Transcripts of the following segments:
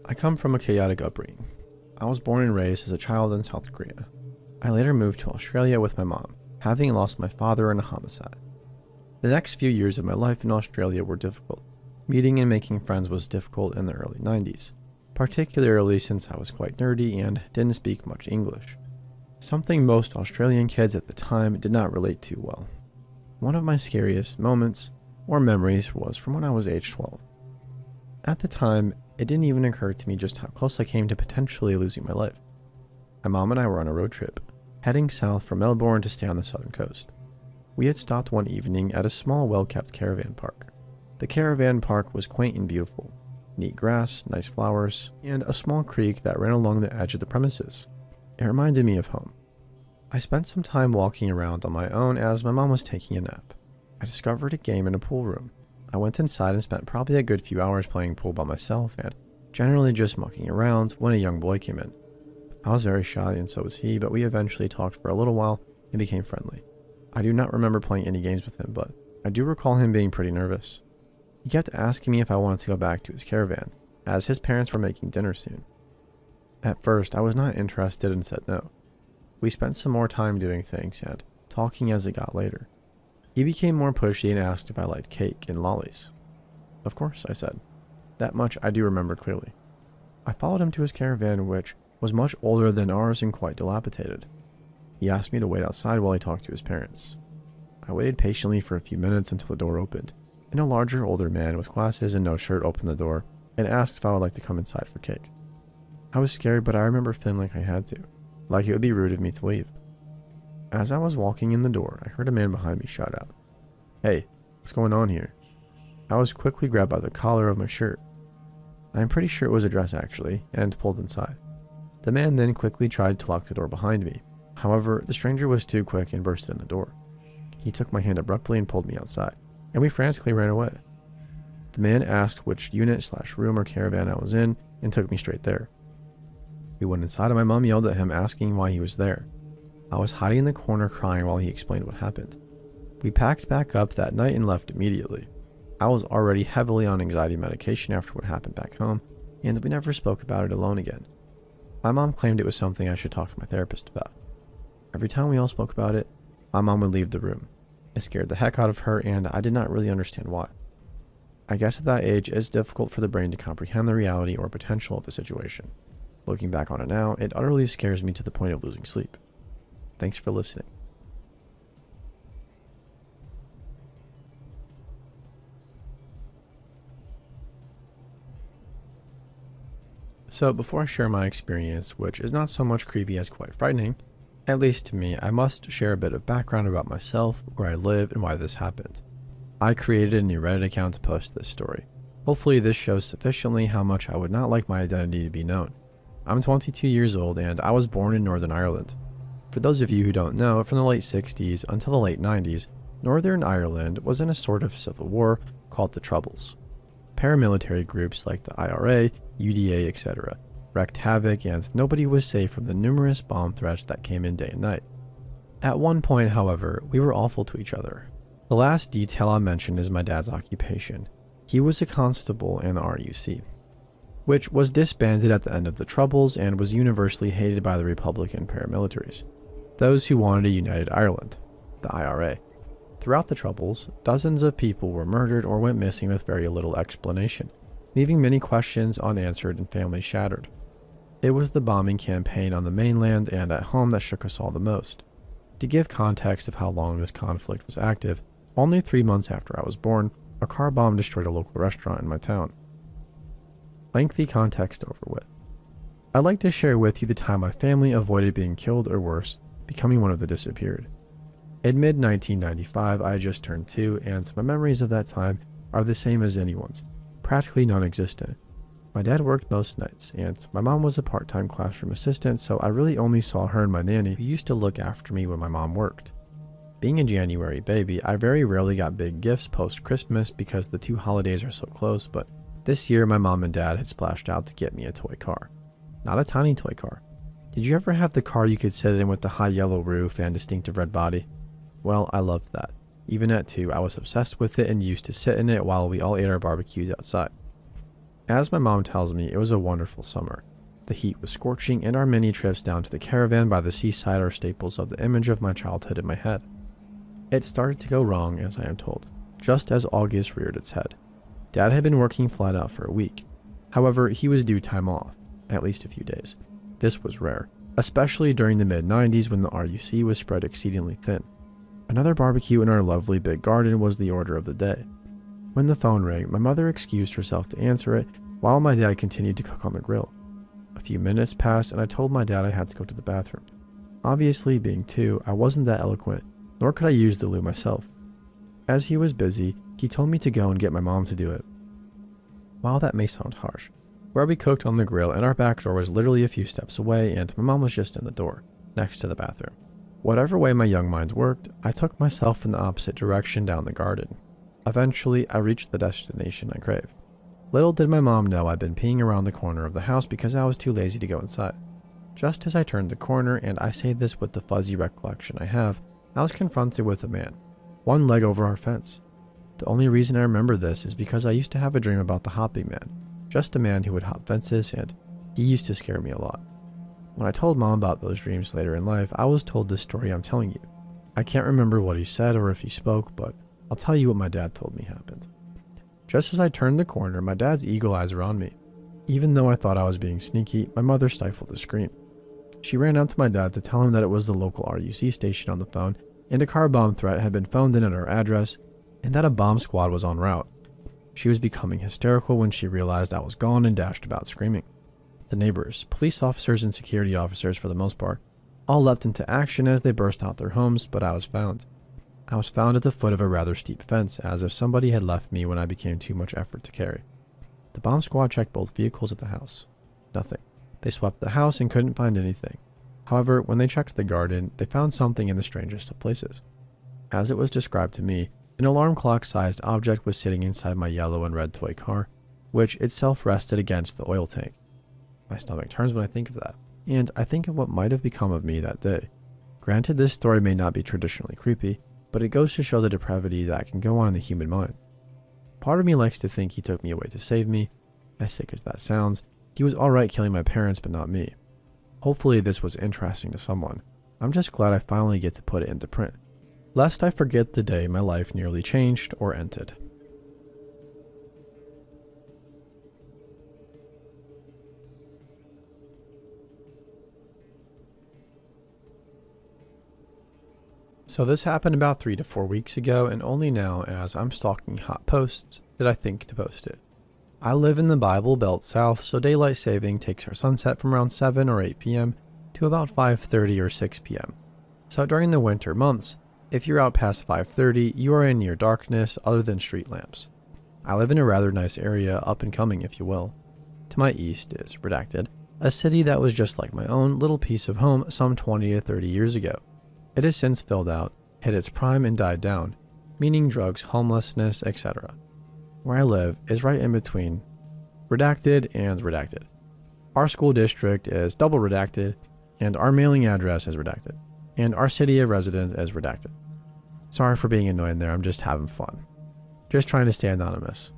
I come from a chaotic upbringing. I was born and raised as a child in South Korea. I later moved to Australia with my mom, having lost my father in a homicide. The next few years of my life in Australia were difficult. Meeting and making friends was difficult in the early 90s, particularly since I was quite nerdy and didn't speak much English, something most Australian kids at the time did not relate to well. One of my scariest moments or memories was from when I was age 12. At the time, it didn't even occur to me just how close I came to potentially losing my life. My mom and I were on a road trip, heading south from Melbourne to stay on the southern coast. We had stopped one evening at a small, well-kept caravan park. The caravan park was quaint and beautiful. Neat grass, nice flowers, and a small creek that ran along the edge of the premises. It reminded me of home. I spent some time walking around on my own as my mom was taking a nap. I discovered a game in a pool room. I went inside and spent probably a good few hours playing pool by myself and generally just mucking around when a young boy came in. I was very shy and so was he, but we eventually talked for a little while and became friendly. I do not remember playing any games with him, but I do recall him being pretty nervous. He kept asking me if I wanted to go back to his caravan, as his parents were making dinner soon. At first, I was not interested and said no. We spent some more time doing things and talking as it got later. He became more pushy and asked if I liked cake and lollies. Of course, I said. That much I do remember clearly. I followed him to his caravan, which was much older than ours and quite dilapidated. He asked me to wait outside while he talked to his parents. I waited patiently for a few minutes until the door opened, and a larger, older man with glasses and no shirt opened the door and asked if I would like to come inside for cake. I was scared, but I remember feeling like I had to, like it would be rude of me to leave. As I was walking in the door, I heard a man behind me shout out, "Hey, what's going on here?" I was quickly grabbed by the collar of my shirt. I am pretty sure it was a dress actually, and pulled inside. The man then quickly tried to lock the door behind me. However, the stranger was too quick and burst in the door. He took my hand abruptly and pulled me outside, and we frantically ran away. The man asked which unit/room or caravan I was in and took me straight there. We went inside and my mom yelled at him asking why he was there. I was hiding in the corner crying while he explained what happened. We packed back up that night and left immediately. I was already heavily on anxiety medication after what happened back home, and we never spoke about it alone again. My mom claimed it was something I should talk to my therapist about. Every time we all spoke about it, my mom would leave the room. It scared the heck out of her, and I did not really understand why. I guess at that age, it's difficult for the brain to comprehend the reality or potential of the situation. Looking back on it now, it utterly scares me to the point of losing sleep. Thanks for listening. So before I share my experience, which is not so much creepy as quite frightening, at least to me, I must share a bit of background about myself, where I live, and why this happened. I created a new Reddit account to post this story. Hopefully this shows sufficiently how much I would not like my identity to be known. I'm 22 years old and I was born in Northern Ireland. For those of you who don't know, from the late 60s until the late 90s, Northern Ireland was in a sort of civil war called the Troubles. Paramilitary groups like the IRA, UDA, etc. wreaked havoc and nobody was safe from the numerous bomb threats that came in day and night. At one point, however, we were awful to each other. The last detail I'll mention is my dad's occupation. He was a constable in the RUC, which was disbanded at the end of the Troubles and was universally hated by the Republican paramilitaries, those who wanted a united Ireland, the IRA. Throughout the Troubles, dozens of people were murdered or went missing with very little explanation, leaving many questions unanswered and families shattered. It was the bombing campaign on the mainland and at home that shook us all the most. To give context of how long this conflict was active, only 3 months after I was born, a car bomb destroyed a local restaurant in my town. Lengthy context over with. I'd like to share with you the time my family avoided being killed or worse, becoming one of the disappeared. In mid-1995, I had just turned 2, and my memories of that time are the same as anyone's, practically non-existent. My dad worked most nights, and my mom was a part-time classroom assistant, so I really only saw her and my nanny, who used to look after me when my mom worked. Being a January baby, I very rarely got big gifts post-Christmas because the two holidays are so close, but this year my mom and dad had splashed out to get me a toy car. Not a tiny toy car. Did you ever have the car you could sit in with the high yellow roof and distinctive red body? Well, I loved that. Even at 2, I was obsessed with it and used to sit in it while we all ate our barbecues outside. As my mom tells me, it was a wonderful summer. The heat was scorching, and our mini trips down to the caravan by the seaside are staples of the image of my childhood in my head. It started to go wrong, as I am told, just as August reared its head. Dad had been working flat out for a week. However, he was due time off, at least a few days. This was rare, especially during the mid-90s when the RUC was spread exceedingly thin. Another barbecue in our lovely big garden was the order of the day. When the phone rang, my mother excused herself to answer it while my dad continued to cook on the grill. A few minutes passed and I told my dad I had to go to the bathroom. Obviously, being two, I wasn't that eloquent, nor could I use the loo myself. As he was busy, he told me to go and get my mom to do it. While that may sound harsh, where we cooked on the grill and our back door was literally a few steps away and my mom was just in the door, next to the bathroom. Whatever way my young mind worked, I took myself in the opposite direction down the garden. Eventually, I reached the destination I craved. Little did my mom know I'd been peeing around the corner of the house because I was too lazy to go inside. Just as I turned the corner, and I say this with the fuzzy recollection I have, I was confronted with a man, one leg over our fence. The only reason I remember this is because I used to have a dream about the hopping man, just a man who would hop fences, and he used to scare me a lot. When I told Mom about those dreams later in life, I was told this story I'm telling you. I can't remember what he said or if he spoke, but I'll tell you what my dad told me happened. Just as I turned the corner, my dad's eagle eyes were on me. Even though I thought I was being sneaky, my mother stifled a scream. She ran out to my dad to tell him that it was the local RUC station on the phone, and a car bomb threat had been phoned in at our address, and that a bomb squad was en route. She was becoming hysterical when she realized I was gone and dashed about screaming. The neighbors, police officers and security officers for the most part, all leapt into action as they burst out their homes, but I was found. I was found at the foot of a rather steep fence, as if somebody had left me when I became too much effort to carry. The bomb squad checked both vehicles at the house. Nothing. They swept the house and couldn't find anything. However, when they checked the garden, they found something in the strangest of places. As it was described to me, an alarm clock-sized object was sitting inside my yellow and red toy car, which itself rested against the oil tank. My stomach turns when I think of that, and I think of what might have become of me that day. Granted, this story may not be traditionally creepy, but it goes to show the depravity that can go on in the human mind. Part of me likes to think he took me away to save me. As sick as that sounds, he was alright killing my parents, but not me. Hopefully this was interesting to someone. I'm just glad I finally get to put it into print, lest I forget the day my life nearly changed or ended. So this happened about 3 to 4 weeks ago, and only now, as I'm stalking hot posts, did I think to post it. I live in the Bible Belt South, so daylight saving takes our sunset from around 7 or 8 p.m. to about 5:30 or 6 p.m. So during the winter months, if you're out past 5:30, you are in near darkness other than street lamps. I live in a rather nice area, up and coming if you will. To my east is Redacted, a city that was just like my own little piece of home some 20 to 30 years ago. It has since filled out, hit its prime and died down, meaning drugs, homelessness, etc. Where I live is right in between Redacted and Redacted. Our school district is double redacted, and our mailing address is redacted, and our city of residence is redacted. Sorry for being annoying there, I'm just having fun. Just trying to stay anonymous.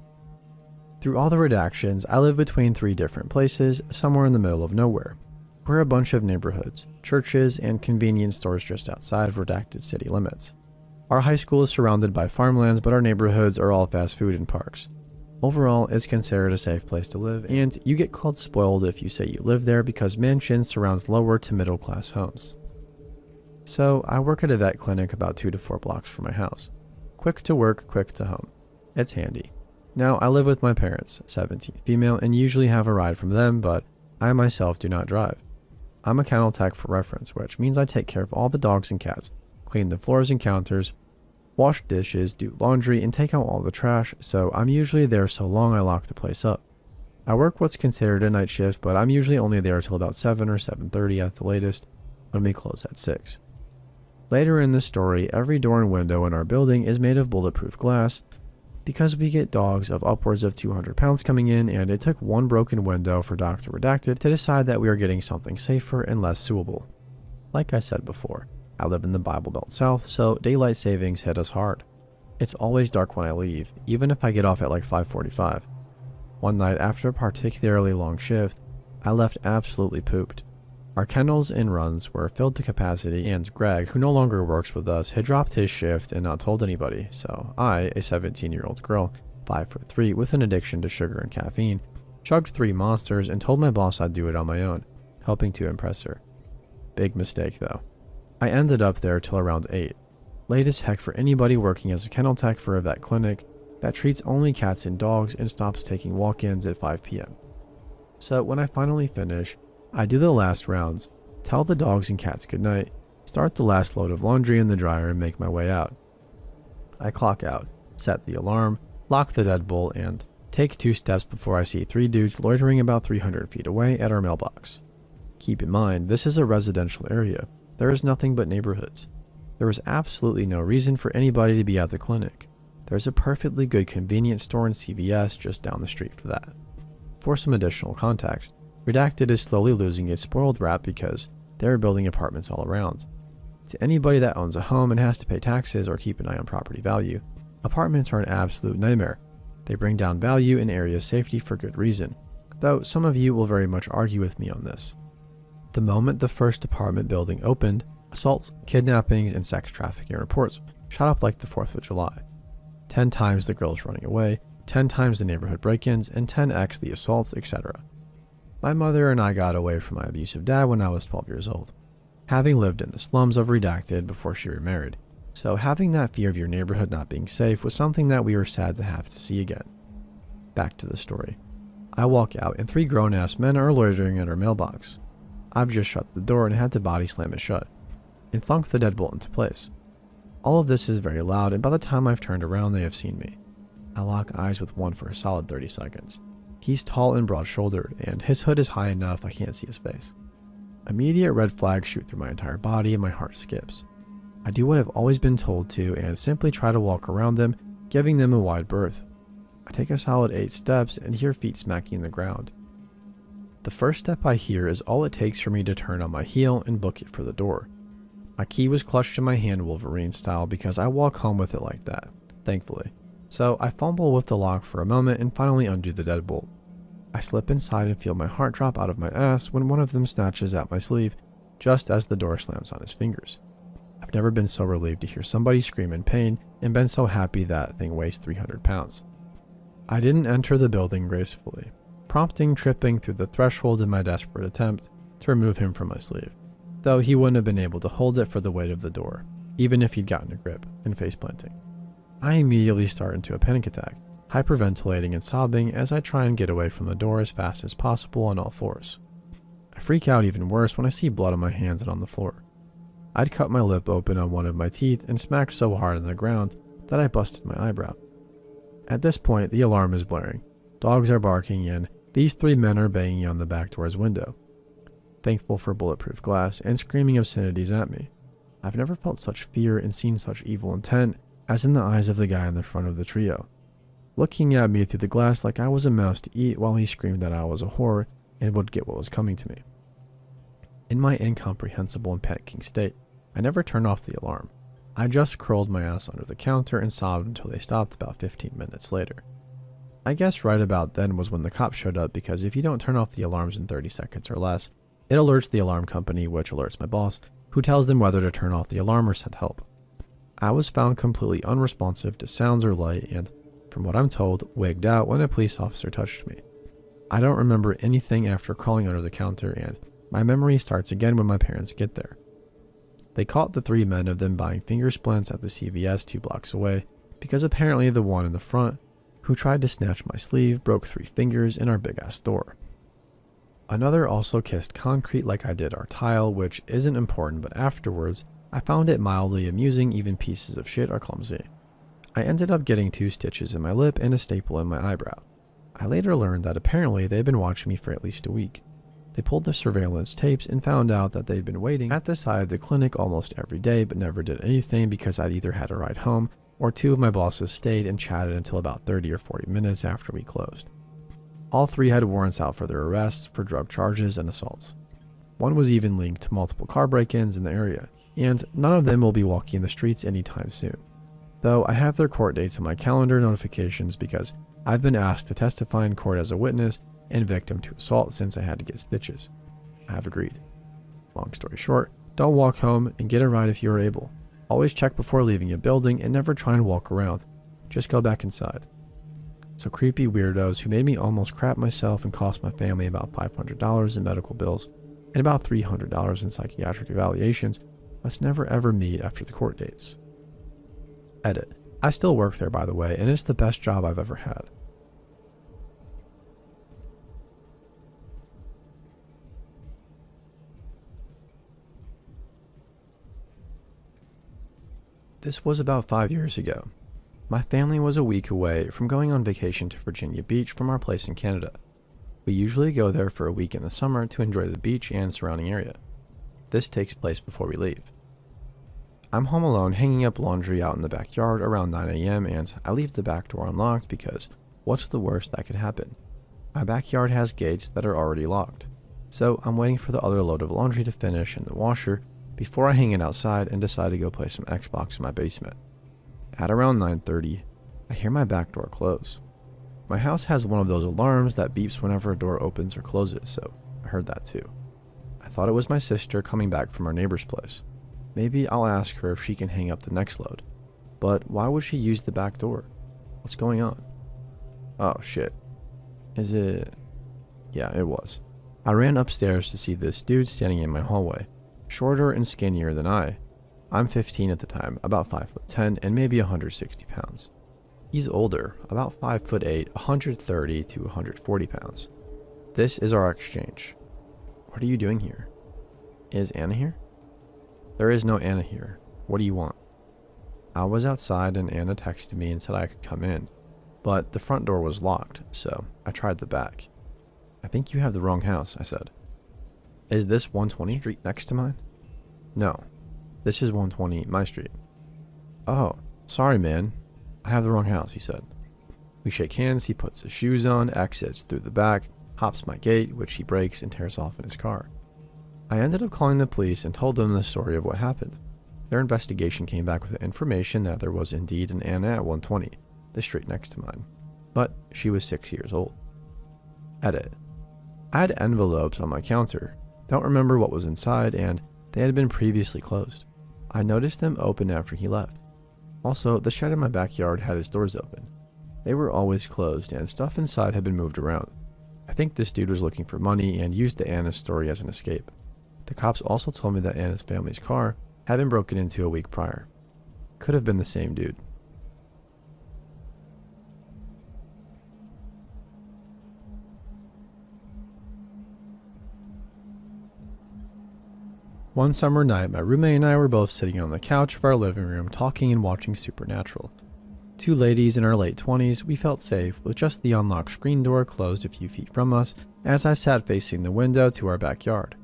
Through all the redactions, I live between 3 different places, somewhere in the middle of nowhere. We're a bunch of neighborhoods, churches, and convenience stores just outside of redacted city limits. Our high school is surrounded by farmlands, but our neighborhoods are all fast food and parks. Overall, it's considered a safe place to live, and you get called spoiled if you say you live there because mansions surrounds lower to middle class homes. So, I work at a vet clinic about 2 to 4 blocks from my house. Quick to work, quick to home. It's handy. Now, I live with my parents, 17 female, and usually have a ride from them, but I myself do not drive. I'm a kennel tech for reference, which means I take care of all the dogs and cats, clean the floors and counters, wash dishes, do laundry, and take out all the trash, so I'm usually there so long I lock the place up. I work what's considered a night shift, but I'm usually only there till about 7 or 7:30 at the latest, when we close at 6. Later in the story, every door and window in our building is made of bulletproof glass, because we get dogs of upwards of 200 pounds coming in, and it took one broken window for Dr. Redacted to decide that we are getting something safer and less suable. Like I said before, I live in the Bible Belt South, so daylight savings hit us hard. It's always dark when I leave, even if I get off at like 5:45. One night after a particularly long shift, I left absolutely pooped. Our kennels and runs were filled to capacity, and Greg, who no longer works with us, had dropped his shift and not told anybody, so I, a 17-year-old girl, 5'3", with an addiction to sugar and caffeine, chugged 3 monsters and told my boss I'd do it on my own, hoping to impress her. Big mistake though. I ended up there till around 8. Late as heck for anybody working as a kennel tech for a vet clinic that treats only cats and dogs and stops taking walk-ins at 5 p.m. So when I finally finish, I do the last rounds, tell the dogs and cats goodnight, start the last load of laundry in the dryer and make my way out. I clock out, set the alarm, lock the deadbolt, and take 2 steps before I see 3 dudes loitering about 300 feet away at our mailbox. Keep in mind, this is a residential area. There is nothing but neighborhoods. There was absolutely no reason for anybody to be at the clinic. There's a perfectly good convenience store and CVS just down the street for that. For some additional context, Redacted is slowly losing its spoiled rap because they're building apartments all around. To anybody that owns a home and has to pay taxes or keep an eye on property value, apartments are an absolute nightmare. They bring down value and area safety for good reason, though some of you will very much argue with me on this. The moment the first apartment building opened, assaults, kidnappings, and sex trafficking reports shot up like the 4th of July. 10 times the girls running away, 10 times the neighborhood break-ins, and 10x the assaults, etc. My mother and I got away from my abusive dad when I was 12 years old, having lived in the slums of Redacted before she remarried, so having that fear of your neighborhood not being safe was something that we were sad to have to see again. Back to the story. I walk out and 3 grown-ass men are loitering at our mailbox. I've just shut the door and had to body slam it shut, and thunk the deadbolt into place. All of this is very loud, and by the time I've turned around they have seen me. I lock eyes with one for a solid 30 seconds. He's tall and broad-shouldered, and his hood is high enough I can't see his face. Immediate red flags shoot through my entire body and my heart skips. I do what I've always been told to and simply try to walk around them, giving them a wide berth. I take a solid 8 steps and hear feet smacking the ground. The first step I hear is all it takes for me to turn on my heel and book it for the door. My key was clutched in my hand Wolverine style because I walk home with it like that, thankfully. So I fumble with the lock for a moment and finally undo the deadbolt. I slip inside and feel my heart drop out of my ass when one of them snatches at my sleeve just as the door slams on his fingers. I've never been so relieved to hear somebody scream in pain and been so happy that thing weighs 300 pounds. I didn't enter the building gracefully, prompting tripping through the threshold in my desperate attempt to remove him from my sleeve, though he wouldn't have been able to hold it for the weight of the door, even if he'd gotten a grip and face planting. I immediately start into a panic attack, hyperventilating and sobbing as I try and get away from the door as fast as possible on all fours. I freak out even worse when I see blood on my hands and on the floor. I'd cut my lip open on one of my teeth and smacked so hard on the ground that I busted my eyebrow. At this point, the alarm is blaring. Dogs are barking and these 3 men are banging on the back door's window, thankful for bulletproof glass, and screaming obscenities at me. I've never felt such fear and seen such evil intent as in the eyes of the guy in the front of the trio, looking at me through the glass like I was a mouse to eat while he screamed that I was a whore and would get what was coming to me. In my incomprehensible and panicking state, I never turned off the alarm. I just curled my ass under the counter and sobbed until they stopped about 15 minutes later. I guess right about then was when the cops showed up because if you don't turn off the alarms in 30 seconds or less, it alerts the alarm company, which alerts my boss, who tells them whether to turn off the alarm or send help. I was found completely unresponsive to sounds or light and, from what I'm told, wigged out when a police officer touched me. I don't remember anything after crawling under the counter, and my memory starts again when my parents get there. They caught the 3 men of them buying finger splints at the CVS 2 blocks away because apparently the one in the front, who tried to snatch my sleeve, broke 3 fingers in our big-ass door. Another also kissed concrete like I did our tile, which isn't important, but afterwards, I found it mildly amusing even pieces of shit are clumsy. I ended up getting 2 stitches in my lip and a staple in my eyebrow. I later learned that apparently they'd been watching me for at least a week. They pulled the surveillance tapes and found out that they'd been waiting at the side of the clinic almost every day but never did anything because I'd either had a ride home or 2 of my bosses stayed and chatted until about 30 or 40 minutes after we closed. All 3 had warrants out for their arrests for drug charges and assaults. One was even linked to multiple car break-ins in the area, and none of them will be walking the streets anytime soon. Though I have their court dates on my calendar notifications because I've been asked to testify in court as a witness and victim to assault since I had to get stitches. I have agreed. Long story short, don't walk home and get a ride if you are able. Always check before leaving a building and never try and walk around. Just go back inside. So creepy weirdos who made me almost crap myself and cost my family about $500 in medical bills and about $300 in psychiatric evaluations must never ever meet after the court dates. Edit. I still work there, by the way, and it's the best job I've ever had. This was about 5 years ago. My family was a week away from going on vacation to Virginia Beach from our place in Canada. We usually go there for a week in the summer to enjoy the beach and surrounding area. This takes place before we leave. I'm home alone hanging up laundry out in the backyard around 9 a.m. and I leave the back door unlocked because what's the worst that could happen? My backyard has gates that are already locked. So I'm waiting for the other load of laundry to finish in the washer before I hang it outside and decide to go play some Xbox in my basement. At around 9:30, I hear my back door close. My house has one of those alarms that beeps whenever a door opens or closes, so I heard that too. I thought it was my sister coming back from our neighbor's place. Maybe I'll ask her if she can hang up the next load. But why would she use the back door? What's going on? Oh shit. Is it? Yeah, it was. I ran upstairs to see this dude standing in my hallway, shorter and skinnier than I. I'm 15 at the time, about 5'10" and maybe 160 pounds. He's older, about 5'8", 130 to 140 pounds. This is our exchange. What are you doing here? Is Anna here? There is no Anna here. What do you want? I was outside and Anna texted me and said I could come in, but the front door was locked, so I tried the back. I think you have the wrong house, I said. Is this 120 street next to mine? No, this is 120 my street. Oh, sorry man. I have the wrong house, he said. We shake hands, he puts his shoes on, exits through the back, hops my gate, which he breaks and tears off in his car. I ended up calling the police and told them the story of what happened. Their investigation came back with the information that there was indeed an Anna at 120, the street next to mine, but she was 6 years old. Edit. I had envelopes on my counter, don't remember what was inside, and they had been previously closed. I noticed them open after he left. Also, the shed in my backyard had its doors open. They were always closed and stuff inside had been moved around. I think this dude was looking for money and used the Anna story as an escape. The cops also told me that Anna's family's car had been broken into a week prior. Could have been the same dude. One summer night, my roommate and I were both sitting on the couch of our living room talking and watching Supernatural. Two ladies in our late 20s, we felt safe with just the unlocked screen door closed a few feet from us as I sat facing the window to our backyard.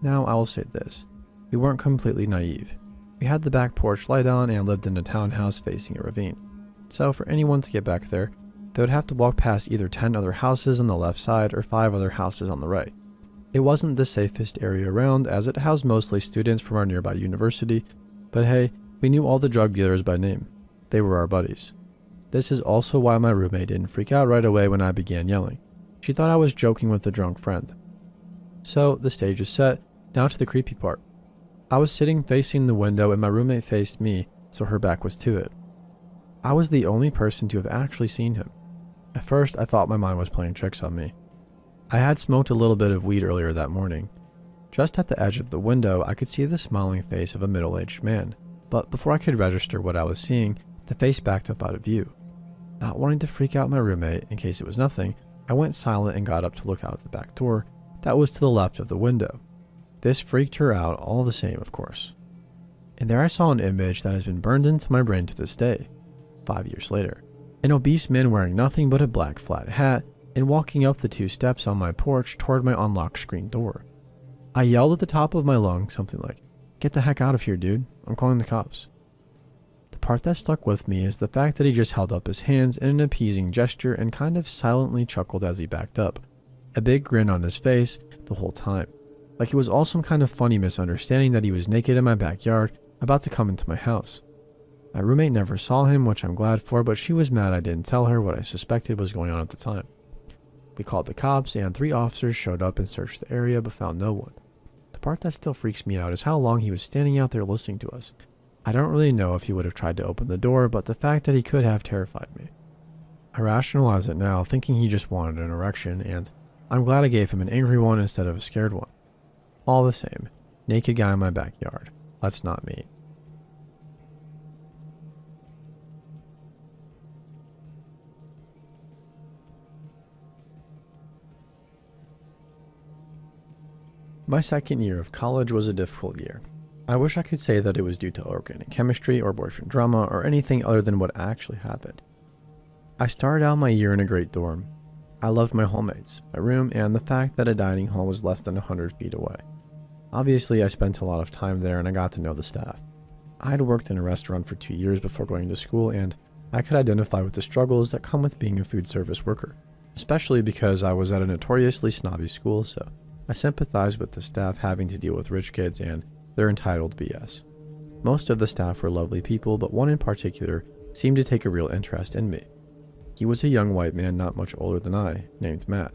Now I will say this, we weren't completely naive. We had the back porch light on and lived in a townhouse facing a ravine. So for anyone to get back there, they would have to walk past either 10 other houses on the left side or 5 other houses on the right. It wasn't the safest area around as it housed mostly students from our nearby university, but hey, we knew all the drug dealers by name. They were our buddies. This is also why my roommate didn't freak out right away when I began yelling. She thought I was joking with a drunk friend. So the stage is set, now to the creepy part. I was sitting facing the window and my roommate faced me, so her back was to it. I was the only person to have actually seen him. At first, I thought my mind was playing tricks on me. I had smoked a little bit of weed earlier that morning. Just at the edge of the window, I could see the smiling face of a middle-aged man, but before I could register what I was seeing, the face backed up out of view. Not wanting to freak out my roommate in case it was nothing, I went silent and got up to look out at the back door that was to the left of the window. This freaked her out all the same, of course. And there I saw an image that has been burned into my brain to this day, 5 years later. An obese man wearing nothing but a black flat hat and walking up the 2 steps on my porch toward my unlocked screen door. I yelled at the top of my lungs something like, "Get the heck out of here, dude. I'm calling the cops." The part that stuck with me is the fact that he just held up his hands in an appeasing gesture and kind of silently chuckled as he backed up, a big grin on his face the whole time, like it was all some kind of funny misunderstanding that he was naked in my backyard about to come into my house. My roommate never saw him, which I'm glad for, but she was mad I didn't tell her what I suspected was going on at the time. We called the cops, and 3 officers showed up and searched the area but found no one. The part that still freaks me out is how long he was standing out there listening to us. I don't really know if he would have tried to open the door, but the fact that he could have terrified me. I rationalize it now, thinking he just wanted an erection, and I'm glad I gave him an angry one instead of a scared one. All the same, naked guy in my backyard. That's not me. My second year of college was a difficult year. I wish I could say that it was due to organic chemistry or boyfriend drama or anything other than what actually happened. I started out my year in a great dorm. I loved my hallmates, my room, and the fact that a dining hall was less than 100 feet away. Obviously, I spent a lot of time there and I got to know the staff. I had worked in a restaurant for 2 years before going to school, and I could identify with the struggles that come with being a food service worker, especially because I was at a notoriously snobby school, so I sympathized with the staff having to deal with rich kids and their entitled BS. Most of the staff were lovely people, but one in particular seemed to take a real interest in me. He was a young white man not much older than I, named Matt.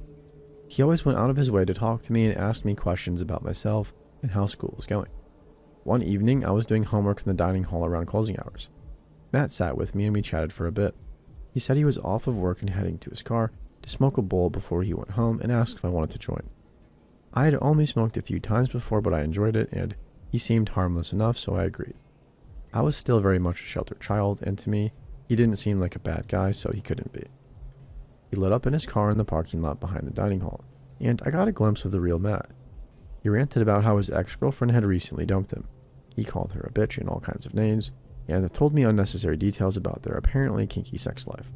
He always went out of his way to talk to me and ask me questions about myself and how school was going. One evening, I was doing homework in the dining hall around closing hours. Matt sat with me and we chatted for a bit. He said he was off of work and heading to his car to smoke a bowl before he went home and asked if I wanted to join. I had only smoked a few times before, but I enjoyed it and he seemed harmless enough, so I agreed. I was still very much a sheltered child, and to me, he didn't seem like a bad guy, so he couldn't be. He lit up in his car in the parking lot behind the dining hall, and I got a glimpse of the real Matt. He ranted about how his ex-girlfriend had recently dumped him. He called her a bitch and all kinds of names, and told me unnecessary details about their apparently kinky sex life.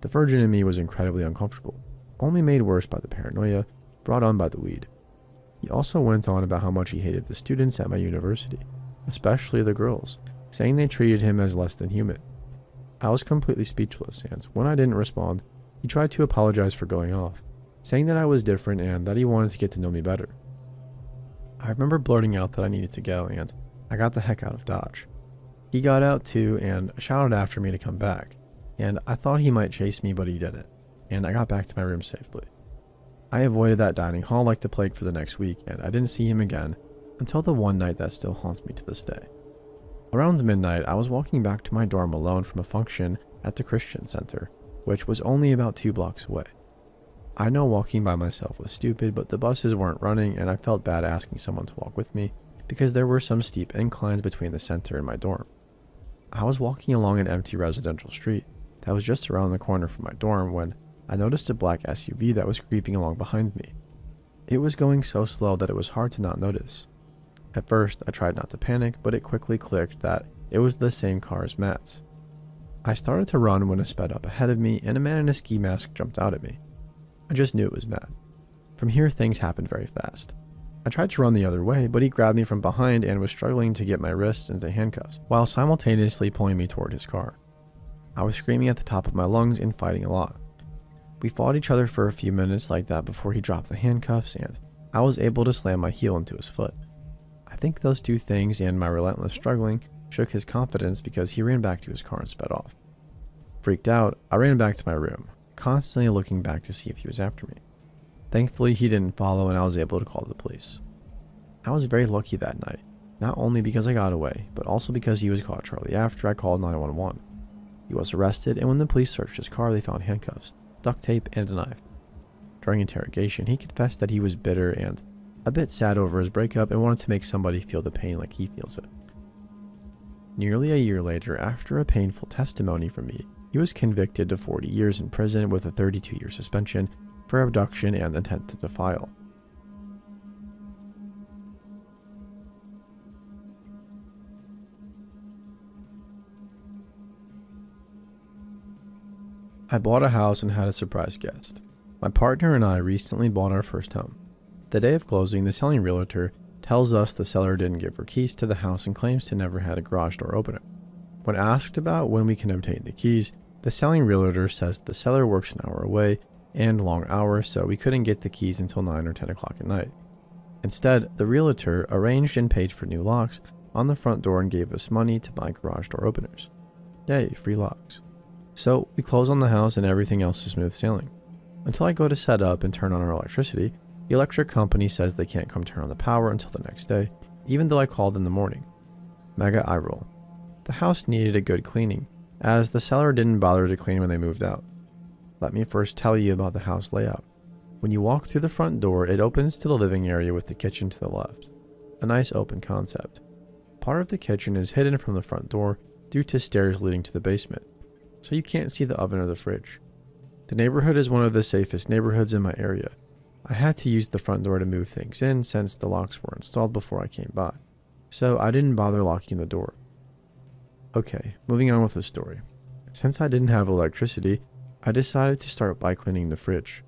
The virgin in me was incredibly uncomfortable, only made worse by the paranoia brought on by the weed. He also went on about how much he hated the students at my university, especially the girls, saying they treated him as less than human. I was completely speechless, and when I didn't respond, he tried to apologize for going off, saying that I was different and that he wanted to get to know me better. I remember blurting out that I needed to go, and I got the heck out of Dodge. He got out too and shouted after me to come back, and I thought he might chase me, but he didn't, and I got back to my room safely. I avoided that dining hall like the plague for the next week, and I didn't see him again until the one night that still haunts me to this day. Around midnight, I was walking back to my dorm alone from a function at the Christian Center, which was only about 2 blocks away. I know walking by myself was stupid, but the buses weren't running and I felt bad asking someone to walk with me because there were some steep inclines between the center and my dorm. I was walking along an empty residential street that was just around the corner from my dorm when I noticed a black SUV that was creeping along behind me. It was going so slow that it was hard to not notice. At first, I tried not to panic, but it quickly clicked that it was the same car as Matt's. I started to run when it sped up ahead of me and a man in a ski mask jumped out at me. I just knew it was Matt. From here, things happened very fast. I tried to run the other way, but he grabbed me from behind and was struggling to get my wrists into handcuffs, while simultaneously pulling me toward his car. I was screaming at the top of my lungs and fighting a lot. We fought each other for a few minutes like that before he dropped the handcuffs, and I was able to slam my heel into his foot. I think those two things and my relentless struggling shook his confidence because he ran back to his car and sped off. Freaked out, I ran back to my room, constantly looking back to see if he was after me. Thankfully, he didn't follow and I was able to call the police. I was very lucky that night, not only because I got away, but also because he was caught shortly after I called 911. He was arrested, and when the police searched his car, they found handcuffs, duct tape, and a knife. During interrogation, he confessed that he was bitter and a bit sad over his breakup and wanted to make somebody feel the pain like he feels it. Nearly a year later, after a painful testimony from me, he was convicted to 40 years in prison with a 32-year suspension for abduction and intent to defile. I bought a house and had a surprise guest. My partner and I recently bought our first home. The day of closing, the selling realtor tells us the seller didn't give her keys to the house and claims to never had a garage door opener. When asked about when we can obtain the keys, the selling realtor says the seller works an hour away and long hours, so we couldn't get the keys until 9 or 10 o'clock at night. Instead, the realtor arranged and paid for new locks on the front door and gave us money to buy garage door openers. Yay, free locks. So we close on the house and everything else is smooth sailing. Until I go to set up and turn on our electricity, the electric company says they can't come turn on the power until the next day, even though I called in the morning. Mega eye roll. The house needed a good cleaning, as the seller didn't bother to clean when they moved out. Let me first tell you about the house layout. When you walk through the front door, it opens to the living area with the kitchen to the left. A nice open concept. Part of the kitchen is hidden from the front door due to stairs leading to the basement, so you can't see the oven or the fridge. The neighborhood is one of the safest neighborhoods in my area. I had to use the front door to move things in since the locks were installed before I came by, so I didn't bother locking the door. Okay, moving on with the story. Since I didn't have electricity, I decided to start by cleaning the fridge.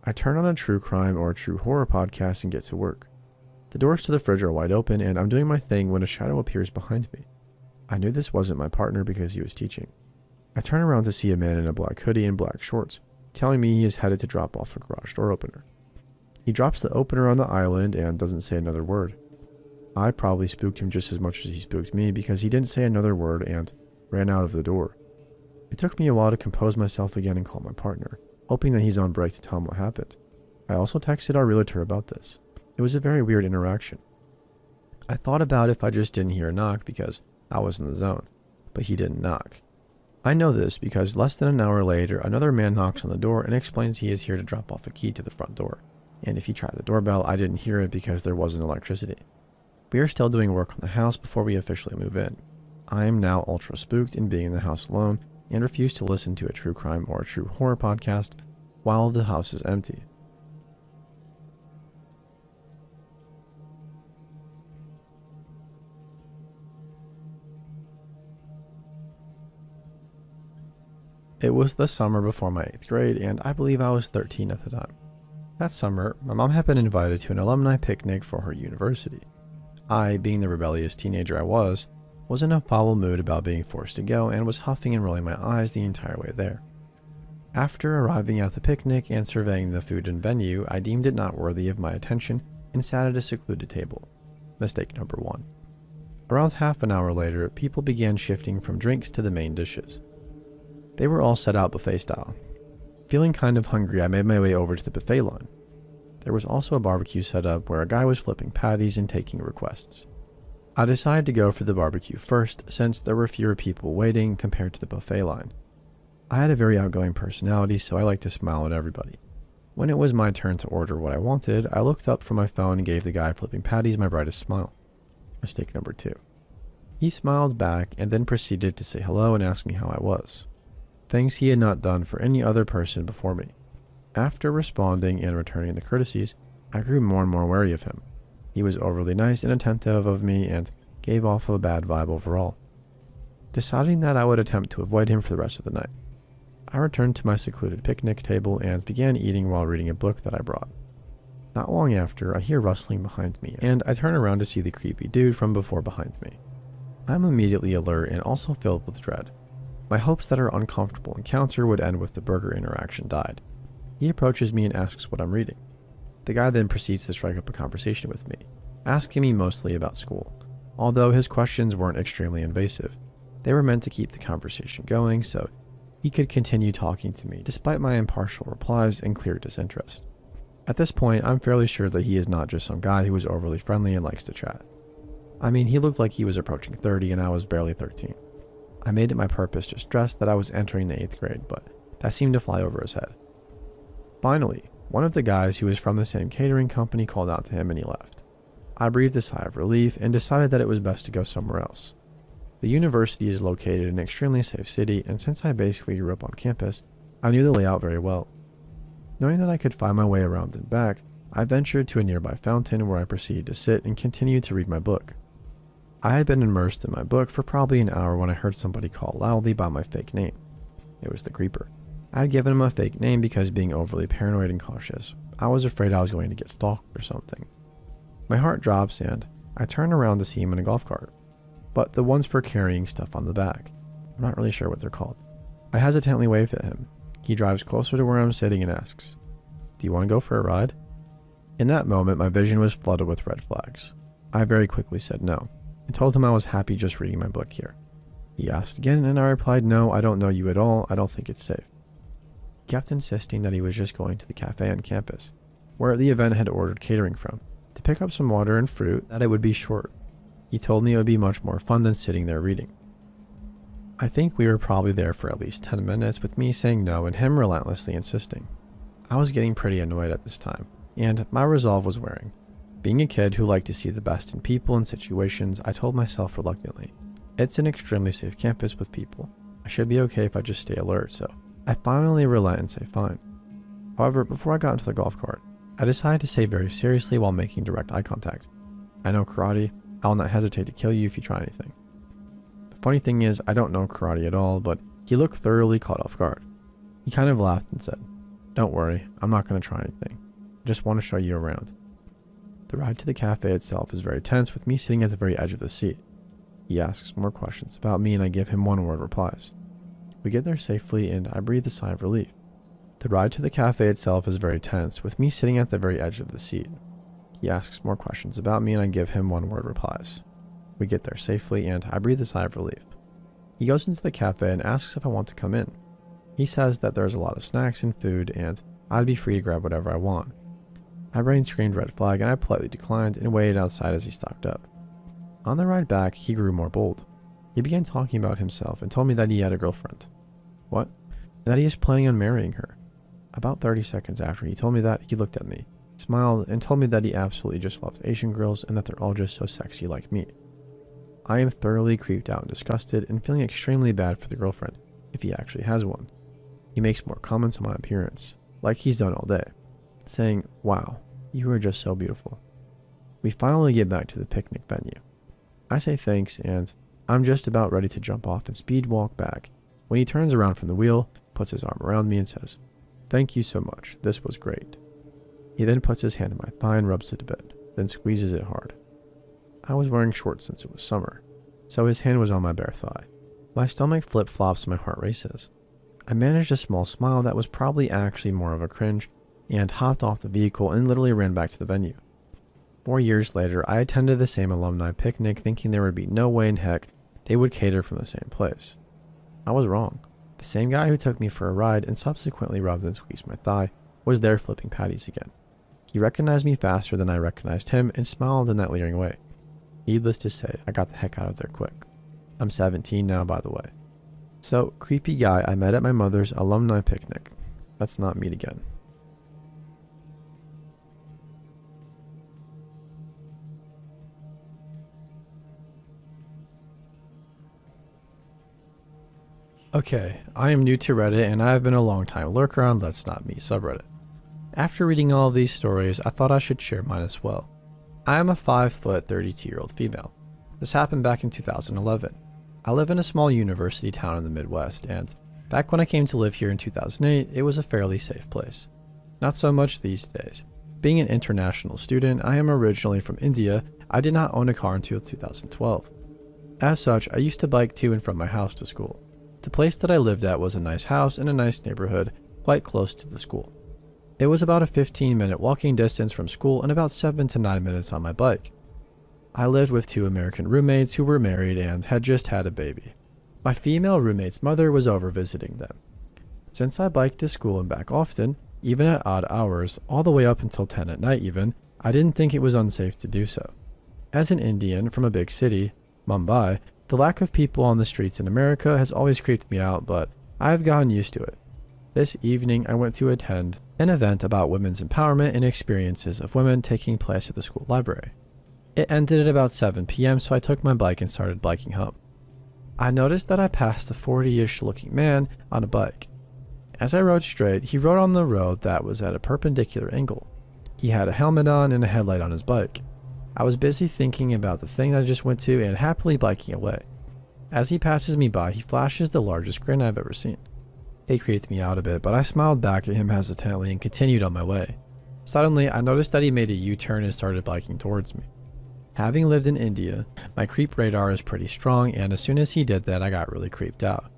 I turn on a true crime or a true horror podcast and get to work. The doors to the fridge are wide open and I'm doing my thing when a shadow appears behind me. I knew this wasn't my partner because he was teaching. I turn around to see a man in a black hoodie and black shorts, telling me he is headed to drop off a garage door opener. He drops the opener on the island and doesn't say another word. I probably spooked him just as much as he spooked me because he didn't say another word and ran out of the door. It took me a while to compose myself again and call my partner, hoping that he's on break to tell him what happened. I also texted our realtor about this. It was a very weird interaction. I thought about if I just didn't hear a knock because I was in the zone, but he didn't knock. I know this because less than an hour later, another man knocks on the door and explains he is here to drop off a key to the front door. And if he tried the doorbell, I didn't hear it because there wasn't electricity. We are still doing work on the house before we officially move in. I am now ultra spooked in being in the house alone and refuse to listen to a true crime or a true horror podcast while the house is empty. It was the summer before my 8th grade, and I believe I was 13 at the time. That summer, my mom had been invited to an alumni picnic for her university. I, being the rebellious teenager I was in a foul mood about being forced to go and was huffing and rolling my eyes the entire way there. After arriving at the picnic and surveying the food and venue, I deemed it not worthy of my attention and sat at a secluded table. Mistake number 1. Around half an hour later, people began shifting from drinks to the main dishes. They were all set out buffet style. Feeling kind of hungry, I made my way over to the buffet line. There was also a barbecue set up where a guy was flipping patties and taking requests. I decided to go for the barbecue first since there were fewer people waiting compared to the buffet line. I had a very outgoing personality, so I liked to smile at everybody. When it was my turn to order what I wanted, I looked up from my phone and gave the guy flipping patties my brightest smile. Mistake number 2. He smiled back and then proceeded to say hello and ask me how I was. Things he had not done for any other person before me. After responding and returning the courtesies, I grew more and more wary of him. He was overly nice and attentive of me and gave off a bad vibe overall. Deciding that I would attempt to avoid him for the rest of the night, I returned to my secluded picnic table and began eating while reading a book that I brought. Not long after, I hear rustling behind me, and I turn around to see the creepy dude from before behind me. I'm immediately alert and also filled with dread. My hopes that our uncomfortable encounter would end with the burger interaction died. He approaches me and asks what I'm reading. The guy then proceeds to strike up a conversation with me, asking me mostly about school. Although his questions weren't extremely invasive, they were meant to keep the conversation going so he could continue talking to me despite my impartial replies and clear disinterest. At this point, I'm fairly sure that he is not just some guy who is overly friendly and likes to chat. I mean, he looked like he was approaching 30 and I was barely 13. I made it my purpose to stress that I was entering the 8th grade, but that seemed to fly over his head. Finally, one of the guys who was from the same catering company called out to him and he left. I breathed a sigh of relief and decided that it was best to go somewhere else. The university is located in an extremely safe city, and since I basically grew up on campus, I knew the layout very well. Knowing that I could find my way around and back, I ventured to a nearby fountain where I proceeded to sit and continued to read my book. I had been immersed in my book for probably an hour when I heard somebody call loudly by my fake name. It was the Creeper. I had given him a fake name because being overly paranoid and cautious, I was afraid I was going to get stalked or something. My heart drops and I turn around to see him in a golf cart, but the ones for carrying stuff on the back. I'm not really sure what they're called. I hesitantly wave at him. He drives closer to where I'm sitting and asks, "Do you want to go for a ride?" In that moment, my vision was flooded with red flags. I very quickly said no, and told him I was happy just reading my book here. He asked again, and I replied, no, I don't know you at all. I don't think it's safe. He kept insisting that he was just going to the cafe on campus, where the event had ordered catering from, to pick up some water and fruit, that it would be short. He told me it would be much more fun than sitting there reading. I think we were probably there for at least 10 minutes with me saying no and him relentlessly insisting. I was getting pretty annoyed at this time, and my resolve was wearing. Being a kid who liked to see the best in people and situations, I told myself reluctantly, it's an extremely safe campus with people. I should be okay if I just stay alert, so I finally relent and say fine. However, before I got into the golf cart, I decided to say very seriously while making direct eye contact, I know karate. I will not hesitate to kill you if you try anything. The funny thing is, I don't know karate at all, but he looked thoroughly caught off guard. He kind of laughed and said, don't worry, I'm not going to try anything. I just want to show you around. The ride to the cafe itself is very tense with me sitting at the very edge of the seat. He asks more questions about me and I give him one-word replies. We get there safely and I breathe a sigh of relief. The ride to the cafe itself is very tense with me sitting at the very edge of the seat. He asks more questions about me and I give him one-word replies. We get there safely and I breathe a sigh of relief. He goes into the cafe and asks if I want to come in. He says that there's a lot of snacks and food and I'd be free to grab whatever I want. My brain screamed red flag and I politely declined and waited outside as he stocked up. On the ride back, he grew more bold. He began talking about himself and told me that he had a girlfriend. What? That he is planning on marrying her. About 30 seconds after he told me that, he looked at me, smiled, and told me that he absolutely just loves Asian girls and that they're all just so sexy like me. I am thoroughly creeped out and disgusted and feeling extremely bad for the girlfriend, if he actually has one. He makes more comments on my appearance, like he's done all day, saying, wow, you are just so beautiful. We finally get back to the picnic venue. I say thanks and I'm just about ready to jump off and speed walk back when he turns around from the wheel, puts his arm around me and says, thank you so much, this was great. He then puts his hand on my thigh and rubs it a bit, then squeezes it hard. I was wearing shorts since it was summer, so his hand was on my bare thigh. My stomach flip-flops and my heart races. I managed a small smile that was probably actually more of a cringe and hopped off the vehicle and literally ran back to the venue. 4 years later, I attended the same alumni picnic thinking there would be no way in heck they would cater from the same place. I was wrong. The same guy who took me for a ride and subsequently rubbed and squeezed my thigh was there flipping patties again. He recognized me faster than I recognized him and smiled in that leering way. Needless to say, I got the heck out of there quick. I'm 17 now, by the way. So, creepy guy I met at my mother's alumni picnic. Let's not meet again. Okay, I am new to Reddit and I have been a long time lurker on Let's Not Meet subreddit. After reading all of these stories, I thought I should share mine as well. I am a 5', 32-year-old female. This happened back in 2011. I live in a small university town in the Midwest, and back when I came to live here in 2008, it was a fairly safe place. Not so much these days. Being an international student, I am originally from India. I did not own a car until 2012. As such, I used to bike to and from my house to school. The place that I lived at was a nice house in a nice neighborhood, quite close to the school. It was about a 15-minute walking distance from school and about 7 to 9 minutes on my bike. I lived with 2 American roommates who were married and had just had a baby. My female roommate's mother was over visiting them. Since I biked to school and back often, even at odd hours, all the way up until 10 at night even, I didn't think it was unsafe to do so. As an Indian from a big city, Mumbai, the lack of people on the streets in America has always creeped me out, but I've gotten used to it. This evening, I went to attend an event about women's empowerment and experiences of women taking place at the school library. It ended at about 7 p.m., so I took my bike and started biking home. I noticed that I passed a 40-ish looking man on a bike. As I rode straight, he rode on the road that was at a perpendicular angle. He had a helmet on and a headlight on his bike. I was busy thinking about the thing that I just went to and happily biking away. As he passes me by, he flashes the largest grin I've ever seen. It creeped me out a bit, but I smiled back at him hesitantly and continued on my way. Suddenly, I noticed that he made a U-turn and started biking towards me. Having lived in India, my creep radar is pretty strong, and as soon as he did that, I got really creeped out.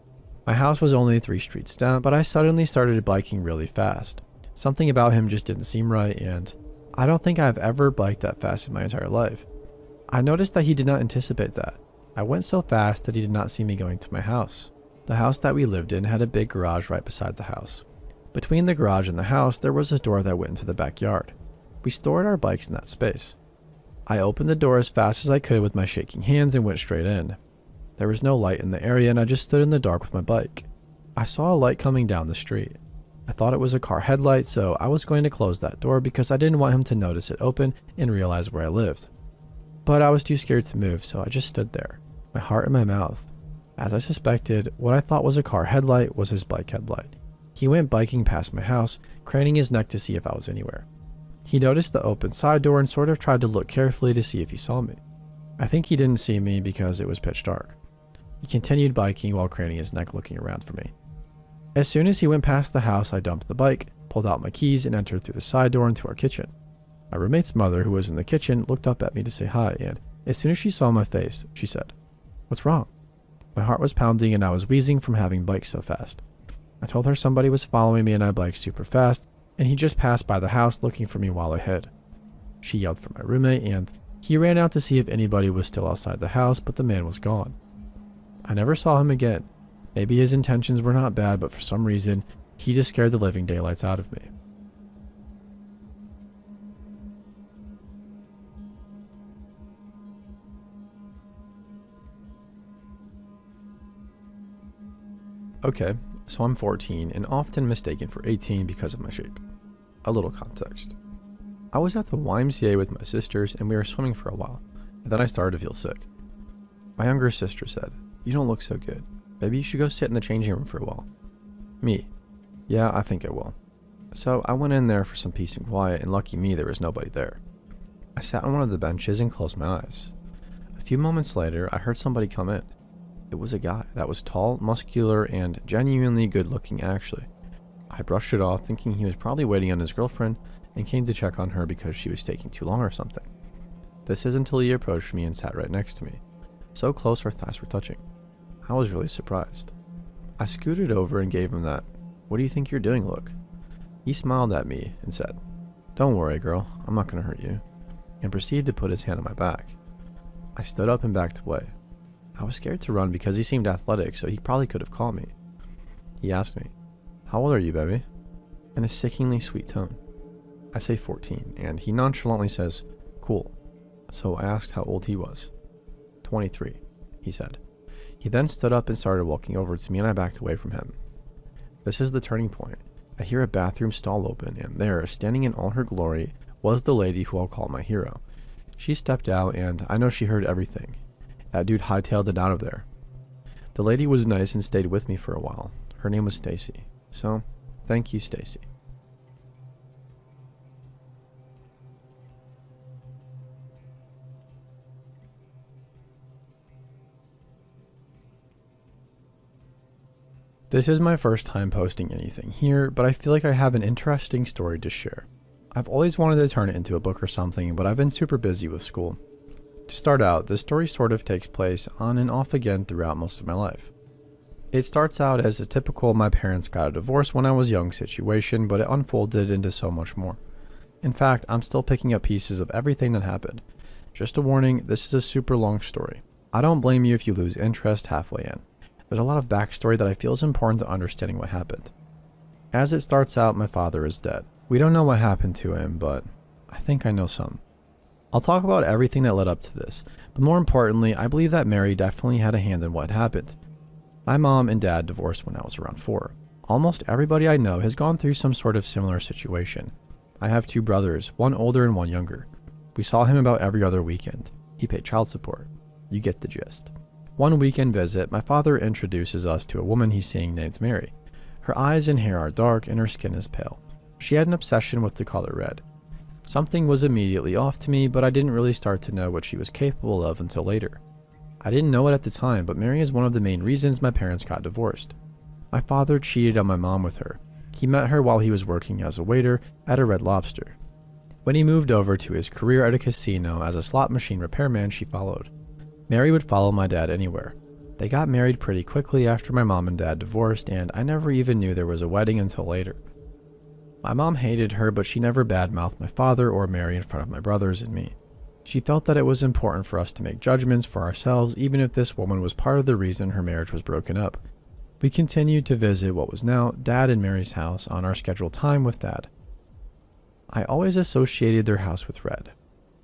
My house was only 3 streets down, but I suddenly started biking really fast. Something about him just didn't seem right, and I don't think I've ever biked that fast in my entire life. I noticed that he did not anticipate that. I went so fast that he did not see me going to my house. The house that we lived in had a big garage right beside the house. Between the garage and the house, there was a door that went into the backyard. We stored our bikes in that space. I opened the door as fast as I could with my shaking hands and went straight in. There was no light in the area and I just stood in the dark with my bike. I saw a light coming down the street. I thought it was a car headlight, so I was going to close that door because I didn't want him to notice it open and realize where I lived. But I was too scared to move, so I just stood there, my heart in my mouth. As I suspected, what I thought was a car headlight was his bike headlight. He went biking past my house, craning his neck to see if I was anywhere. He noticed the open side door and sort of tried to look carefully to see if he saw me. I think he didn't see me because it was pitch dark. He continued biking while craning his neck looking around for me. As soon as he went past the house, I dumped the bike, pulled out my keys, and entered through the side door into our kitchen. My roommate's mother, who was in the kitchen, looked up at me to say hi, and as soon as she saw my face, she said, "What's wrong?" My heart was pounding and I was wheezing from having biked so fast. I told her somebody was following me and I biked super fast, and he just passed by the house looking for me while I hid. She yelled for my roommate, and he ran out to see if anybody was still outside the house, but the man was gone. I never saw him again. Maybe his intentions were not bad, but for some reason, he just scared the living daylights out of me. Okay, so I'm 14 and often mistaken for 18 because of my shape. A little context. I was at the YMCA with my sisters and we were swimming for a while, and then I started to feel sick. My younger sister said, "You don't look so good. Maybe you should go sit in the changing room for a while." Me, "Yeah, I think I will." So I went in there for some peace and quiet, and lucky me, there was nobody there. I sat on one of the benches and closed my eyes. A few moments later, I heard somebody come in. It was a guy that was tall, muscular, and genuinely good looking actually. I brushed it off thinking he was probably waiting on his girlfriend and came to check on her because she was taking too long or something. This is until he approached me and sat right next to me. So close our thighs were touching. I was really surprised. I scooted over and gave him that "What do you think you're doing" look. He smiled at me and said, "Don't worry, girl, I'm not going to hurt you," and proceeded to put his hand on my back. I stood up and backed away. I was scared to run because he seemed athletic, so he probably could have caught me. He asked me, "How old are you, baby?" in a sickeningly sweet tone. I say 14, and he nonchalantly says, "Cool." So I asked how old he was. 23, he said. He then stood up and started walking over to me, and I backed away from him. This is the turning point. I hear a bathroom stall open, and there, standing in all her glory, was the lady who I'll call my hero. She stepped out, and I know she heard everything. That dude hightailed it out of there. The lady was nice and stayed with me for a while. Her name was Stacy. So, thank you, Stacy. This is my first time posting anything here, but I feel like I have an interesting story to share. I've always wanted to turn it into a book or something, but I've been super busy with school. To start out, this story sort of takes place on and off again throughout most of my life. It starts out as a typical "my parents got a divorce when I was young" situation, but it unfolded into so much more. In fact, I'm still picking up pieces of everything that happened. Just a warning, this is a super long story. I don't blame you if you lose interest halfway in. There's a lot of backstory that I feel is important to understanding what happened. As it starts out, my father is dead. We don't know what happened to him, but I think I know some. I'll talk about everything that led up to this, but more importantly, I believe that Mary definitely had a hand in what happened. My mom and dad divorced when I was around 4. Almost everybody I know has gone through some sort of similar situation. I have 2 brothers, one older and one younger. We saw him about every other weekend. He paid child support. You get the gist. One weekend visit, my father introduces us to a woman he's seeing named Mary. Her eyes and hair are dark and her skin is pale. She had an obsession with the color red. Something was immediately off to me, but I didn't really start to know what she was capable of until later. I didn't know it at the time, but Mary is one of the main reasons my parents got divorced. My father cheated on my mom with her. He met her while he was working as a waiter at a Red Lobster. When he moved over to his career at a casino as a slot machine repairman, she followed. Mary would follow my dad anywhere. They got married pretty quickly after my mom and dad divorced, and I never even knew there was a wedding until later. My mom hated her, but she never badmouthed my father or Mary in front of my brothers and me. She felt that it was important for us to make judgments for ourselves, even if this woman was part of the reason her marriage was broken up. We continued to visit what was now Dad and Mary's house on our scheduled time with Dad. I always associated their house with red.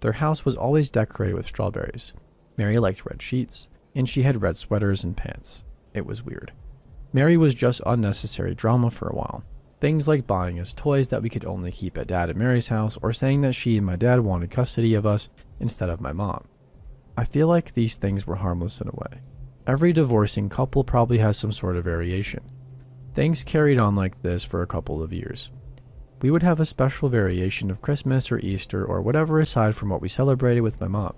Their house was always decorated with strawberries. Mary liked red sheets, and she had red sweaters and pants. It was weird. Mary was just unnecessary drama for a while. Things like buying us toys that we could only keep at Dad and Mary's house, or saying that she and my dad wanted custody of us instead of my mom. I feel like these things were harmless in a way. Every divorcing couple probably has some sort of variation. Things carried on like this for a couple of years. We would have a special variation of Christmas or Easter or whatever aside from what we celebrated with my mom.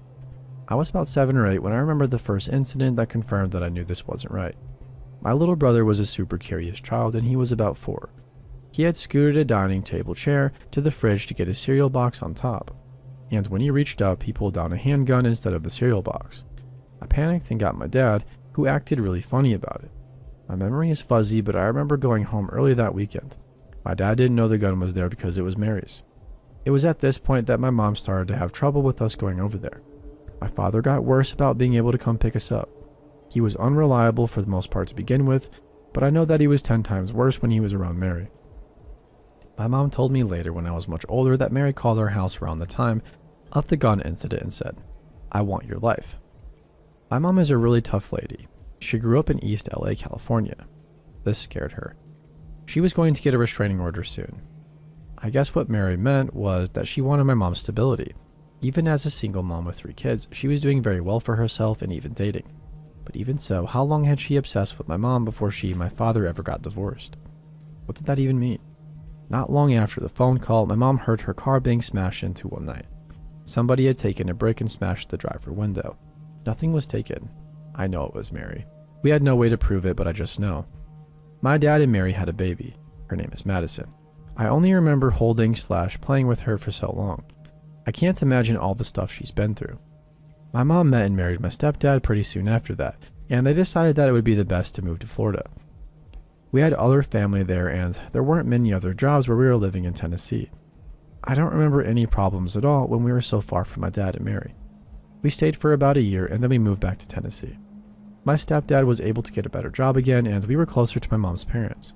I was about 7 or 8 when I remember the first incident that confirmed that I knew this wasn't right. My little brother was a super curious child and he was about 4. He had scooted a dining table chair to the fridge to get a cereal box on top. And when he reached up, he pulled down a handgun instead of the cereal box. I panicked and got my dad, who acted really funny about it. My memory is fuzzy, but I remember going home early that weekend. My dad didn't know the gun was there because it was Mary's. It was at this point that my mom started to have trouble with us going over there. My father got worse about being able to come pick us up. He was unreliable for the most part to begin with, but I know that he was 10 times worse when he was around Mary. My mom told me later when I was much older that Mary called our house around the time of the gun incident and said, "I want your life." My mom is a really tough lady. She grew up in East LA, California. This scared her. She was going to get a restraining order soon. I guess what Mary meant was that she wanted my mom's stability. Even as a single mom with 3 kids, she was doing very well for herself and even dating. But even so, how long had she obsessed with my mom before she and my father ever got divorced? What did that even mean? Not long after the phone call, my mom heard her car being smashed into one night. Somebody had taken a brick and smashed the driver window. Nothing was taken. I know it was Mary. We had no way to prove it, but I just know. My dad and Mary had a baby. Her name is Madison. I only remember holding/playing with her for so long. I can't imagine all the stuff she's been through. My mom met and married my stepdad pretty soon after that, and they decided that it would be the best to move to Florida. We had other family there, and there weren't many other jobs where we were living in Tennessee. I don't remember any problems at all when we were so far from my dad and Mary. We stayed for about a year, and then we moved back to Tennessee. My stepdad was able to get a better job again, and we were closer to my mom's parents.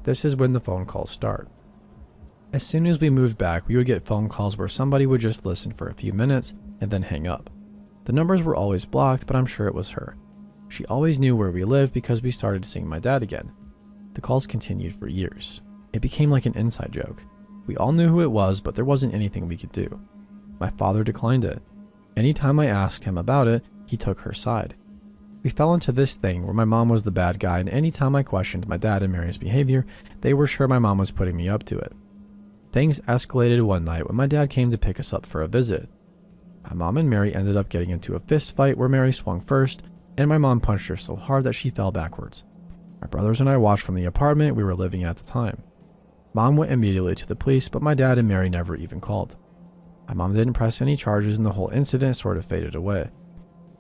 This is when the phone calls start. As soon as we moved back, we would get phone calls where somebody would just listen for a few minutes and then hang up. The numbers were always blocked, but I'm sure it was her. She always knew where we lived because we started seeing my dad again. The calls continued for years. It became like an inside joke. We all knew who it was, but there wasn't anything we could do. My father declined it. Anytime I asked him about it, he took her side. We fell into this thing where my mom was the bad guy, and anytime I questioned my dad and Mary's behavior, they were sure my mom was putting me up to it. Things escalated one night when my dad came to pick us up for a visit. My mom and Mary ended up getting into a fist fight where Mary swung first, and my mom punched her so hard that she fell backwards. My brothers and I watched from the apartment we were living at the time. Mom went immediately to the police, but my dad and Mary never even called. My mom didn't press any charges, and the whole incident sort of faded away.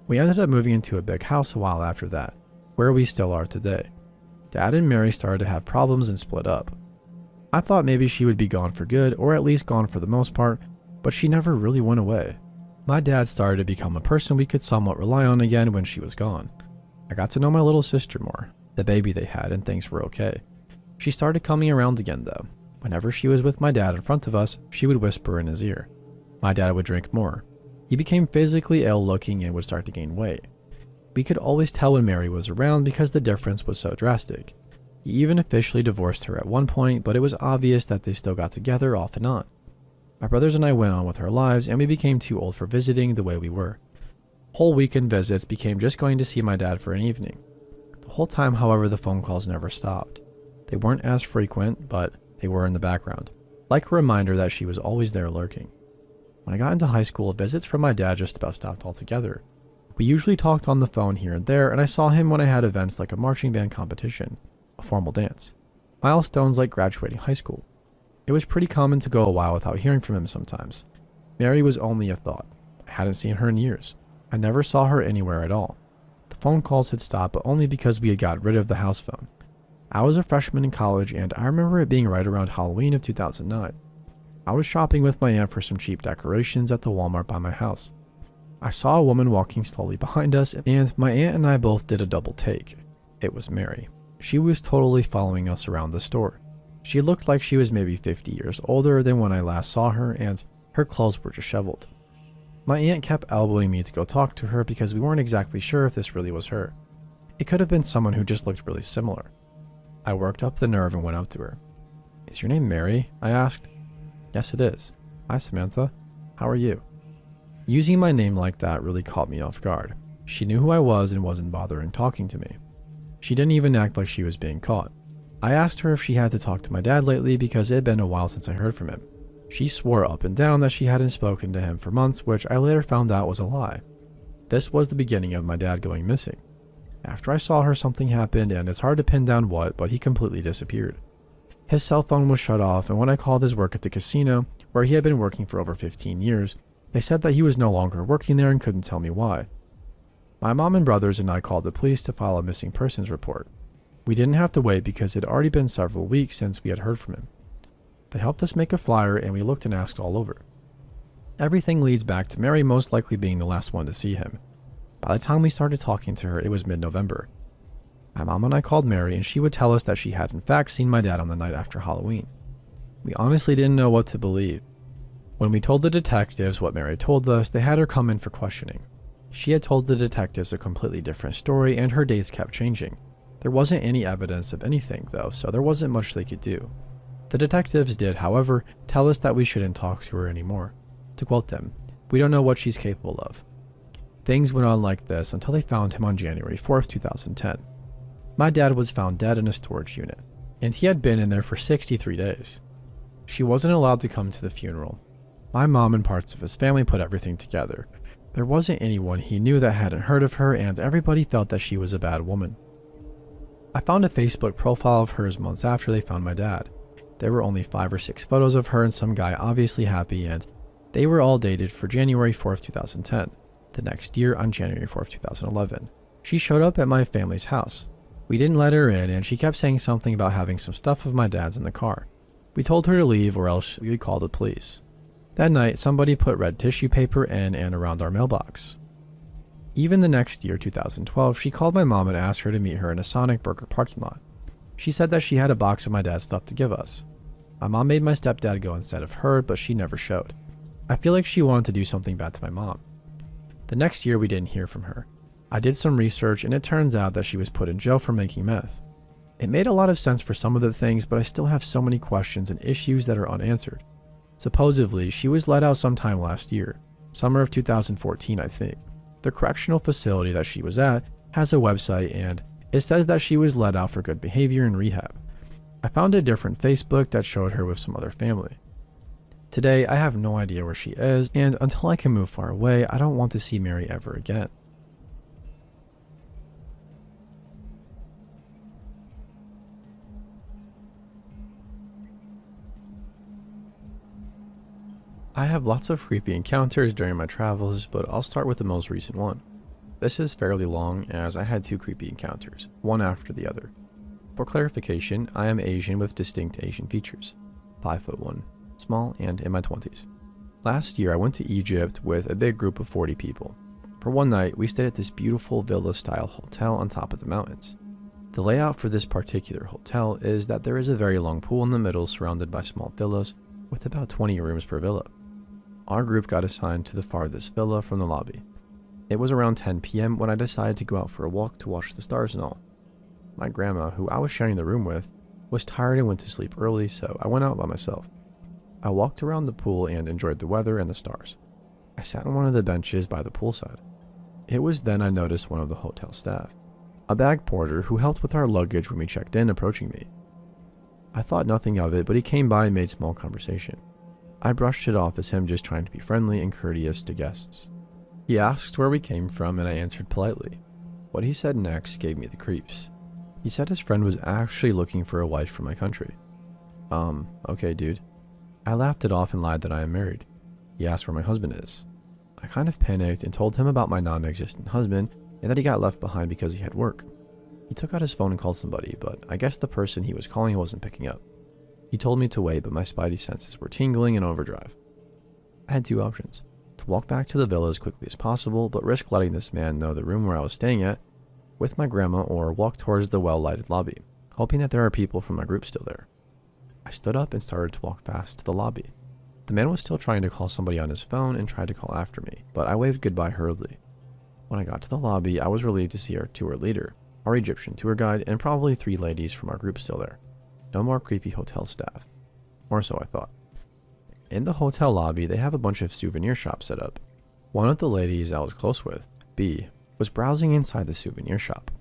We ended up moving into a big house a while after that, where we still are today. Dad and Mary started to have problems and split up. I thought maybe she would be gone for good, or at least gone for the most part, but she never really went away. My dad started to become a person we could somewhat rely on again when she was gone. I got to know my little sister more, the baby they had, and things were okay. She started coming around again though. Whenever she was with my dad in front of us, she would whisper in his ear. My dad would drink more. He became physically ill looking and would start to gain weight. We could always tell when Mary was around because the difference was so drastic. He even officially divorced her at one point, but it was obvious that they still got together off and on. My brothers and I went on with our lives, and we became too old for visiting the way we were. Whole weekend visits became just going to see my dad for an evening. The whole time, however, the phone calls never stopped. They weren't as frequent, but they were in the background, like a reminder that she was always there lurking. When I got into high school, visits from my dad just about stopped altogether. We usually talked on the phone here and there, and I saw him when I had events like a marching band competition, a formal dance, milestones like graduating high school. It was pretty common to go a while without hearing from him sometimes. Mary was only a thought. I hadn't seen her in years. I never saw her anywhere at all. The phone calls had stopped, but only because we had got rid of the house phone. I was a freshman in college, and I remember it being right around Halloween of 2009. I was shopping with my aunt for some cheap decorations at the Walmart by my house. I saw a woman walking slowly behind us, and my aunt and I both did a double take. It was Mary. She was totally following us around the store. She looked like she was maybe 50 years older than when I last saw her, and her clothes were disheveled. My aunt kept elbowing me to go talk to her because we weren't exactly sure if this really was her. It could have been someone who just looked really similar. I worked up the nerve and went up to her. "Is your name Mary?" I asked. "Yes, it is." "Hi, Samantha. How are you?" Using my name like that really caught me off guard. She knew who I was and wasn't bothering talking to me. She didn't even act like she was being caught. I asked her if she had to talk to my dad lately because it had been a while since I heard from him. She swore up and down that she hadn't spoken to him for months, which I later found out was a lie. This was the beginning of my dad going missing. After I saw her, something happened, and it's hard to pin down what, but he completely disappeared. His cell phone was shut off, and when I called his work at the casino, where he had been working for over 15 years, they said that he was no longer working there and couldn't tell me why. My mom and brothers and I called the police to file a missing persons report. We didn't have to wait because it had already been several weeks since we had heard from him. They helped us make a flyer, and we looked and asked all over. Everything leads back to Mary most likely being the last one to see him. By the time we started talking to her, it was mid-November. My mom and I called Mary, and she would tell us that she had in fact seen my dad on the night after Halloween. We honestly didn't know what to believe. When we told the detectives what Mary told us, they had her come in for questioning. She had told the detectives a completely different story, and her dates kept changing. There wasn't any evidence of anything, though, so there wasn't much they could do. The detectives did, however, tell us that we shouldn't talk to her anymore. To quote them, "We don't know what she's capable of." Things went on like this until they found him on January 4th, 2010. My dad was found dead in a storage unit, and he had been in there for 63 days. She wasn't allowed to come to the funeral. My mom and parts of his family put everything together. There wasn't anyone he knew that hadn't heard of her, and everybody felt that she was a bad woman. I found a Facebook profile of hers months after they found my dad. There were only 5 or 6 photos of her and some guy obviously happy, and they were all dated for January 4th, 2010. The next year, on January 4th, 2011, she showed up at my family's house. We didn't let her in, and she kept saying something about having some stuff of my dad's in the car. We told her to leave or else we would call the police. That night, somebody put red tissue paper in and around our mailbox. Even the next year, 2012, she called my mom and asked her to meet her in a Sonic Burger parking lot. She said that she had a box of my dad's stuff to give us. My mom made my stepdad go instead of her, but she never showed. I feel like she wanted to do something bad to my mom. The next year, we didn't hear from her. I did some research, and it turns out that she was put in jail for making meth. It made a lot of sense for some of the things, but I still have so many questions and issues that are unanswered. Supposedly, she was let out sometime last year, summer of 2014, I think. The correctional facility that she was at has a website, and it says that she was let out for good behavior and rehab. I found a different Facebook that showed her with some other family. Today, I have no idea where she is, and until I can move far away, I don't want to see Mary ever again. I have lots of creepy encounters during my travels, but I'll start with the most recent one. This is fairly long as I had 2 creepy encounters, one after the other. For clarification, I am Asian with distinct Asian features, 5'1", small, and in my 20s. Last year I went to Egypt with a big group of 40 people. For one night, we stayed at this beautiful villa-style hotel on top of the mountains. The layout for this particular hotel is that there is a very long pool in the middle surrounded by small villas with about 20 rooms per villa. Our group got assigned to the farthest villa from the lobby. It was around 10 p.m. when I decided to go out for a walk to watch the stars and all. My grandma, who I was sharing the room with, was tired and went to sleep early, so I went out by myself. I walked around the pool and enjoyed the weather and the stars. I sat on one of the benches by the poolside. It was then I noticed one of the hotel staff, a bag porter who helped with our luggage when we checked in, approaching me. I thought nothing of it, but he came by and made small conversation. I brushed it off as him just trying to be friendly and courteous to guests. He asked where we came from, and I answered politely. What he said next gave me the creeps. He said his friend was actually looking for a wife from my country. Okay, dude. I laughed it off and lied that I am married. He asked where my husband is. I kind of panicked and told him about my non-existent husband and that he got left behind because he had work. He took out his phone and called somebody, but I guess the person he was calling wasn't picking up. He told me to wait, but my spidey senses were tingling in overdrive. I had 2 options. to walk back to the villa as quickly as possible, but risk letting this man know the room where I was staying at with my grandma, or walk towards the well-lighted lobby, hoping that there are people from my group still there. I stood up and started to walk fast to the lobby. The man was still trying to call somebody on his phone and tried to call after me, but I waved goodbye hurriedly. When I got to the lobby, I was relieved to see our tour leader, our Egyptian tour guide, and probably 3 ladies from our group still there. No more creepy hotel staff. Or so I thought. In the hotel lobby, they have a bunch of souvenir shops set up. One of the ladies I was close with, B, was browsing inside the souvenir shop.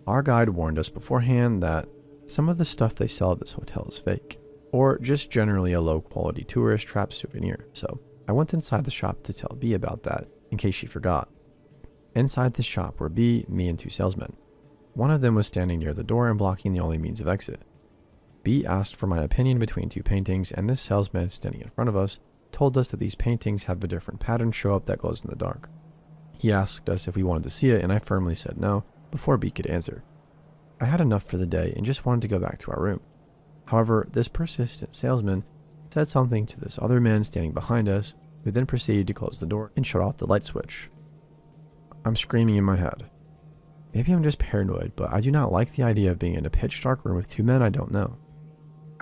Our guide warned us beforehand that some of the stuff they sell at this hotel is fake, or just generally a low-quality tourist trap souvenir, so I went inside the shop to tell B about that, in case she forgot. Inside the shop were B, me, and 2 salesmen. One of them was standing near the door and blocking the only means of exit. B asked for my opinion between 2 paintings, and this salesman standing in front of us told us that these paintings have a different pattern show up that glows in the dark. He asked us if we wanted to see it, and I firmly said no, before B could answer. I had enough for the day and just wanted to go back to our room. However, this persistent salesman said something to this other man standing behind us, who then proceeded to close the door and shut off the light switch. I'm screaming in my head. Maybe I'm just paranoid, but I do not like the idea of being in a pitch dark room with 2 men I don't know.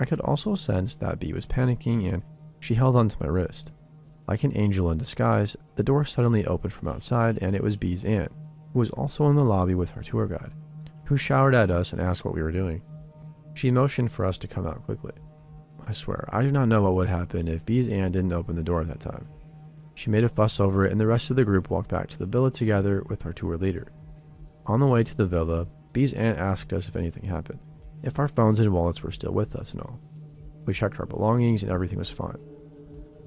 I could also sense that B was panicking, and she held onto my wrist. Like an angel in disguise, the door suddenly opened from outside, and it was B's aunt, who was also in the lobby with our tour guide, who shouted at us and asked what we were doing. She motioned for us to come out quickly. I swear, I do not know what would happen if B's aunt didn't open the door at that time. She made a fuss over it, and the rest of the group walked back to the villa together with our tour leader. On the way to the villa, B's aunt asked us if anything happened, if our phones and wallets were still with us and all. We checked our belongings and everything was fine.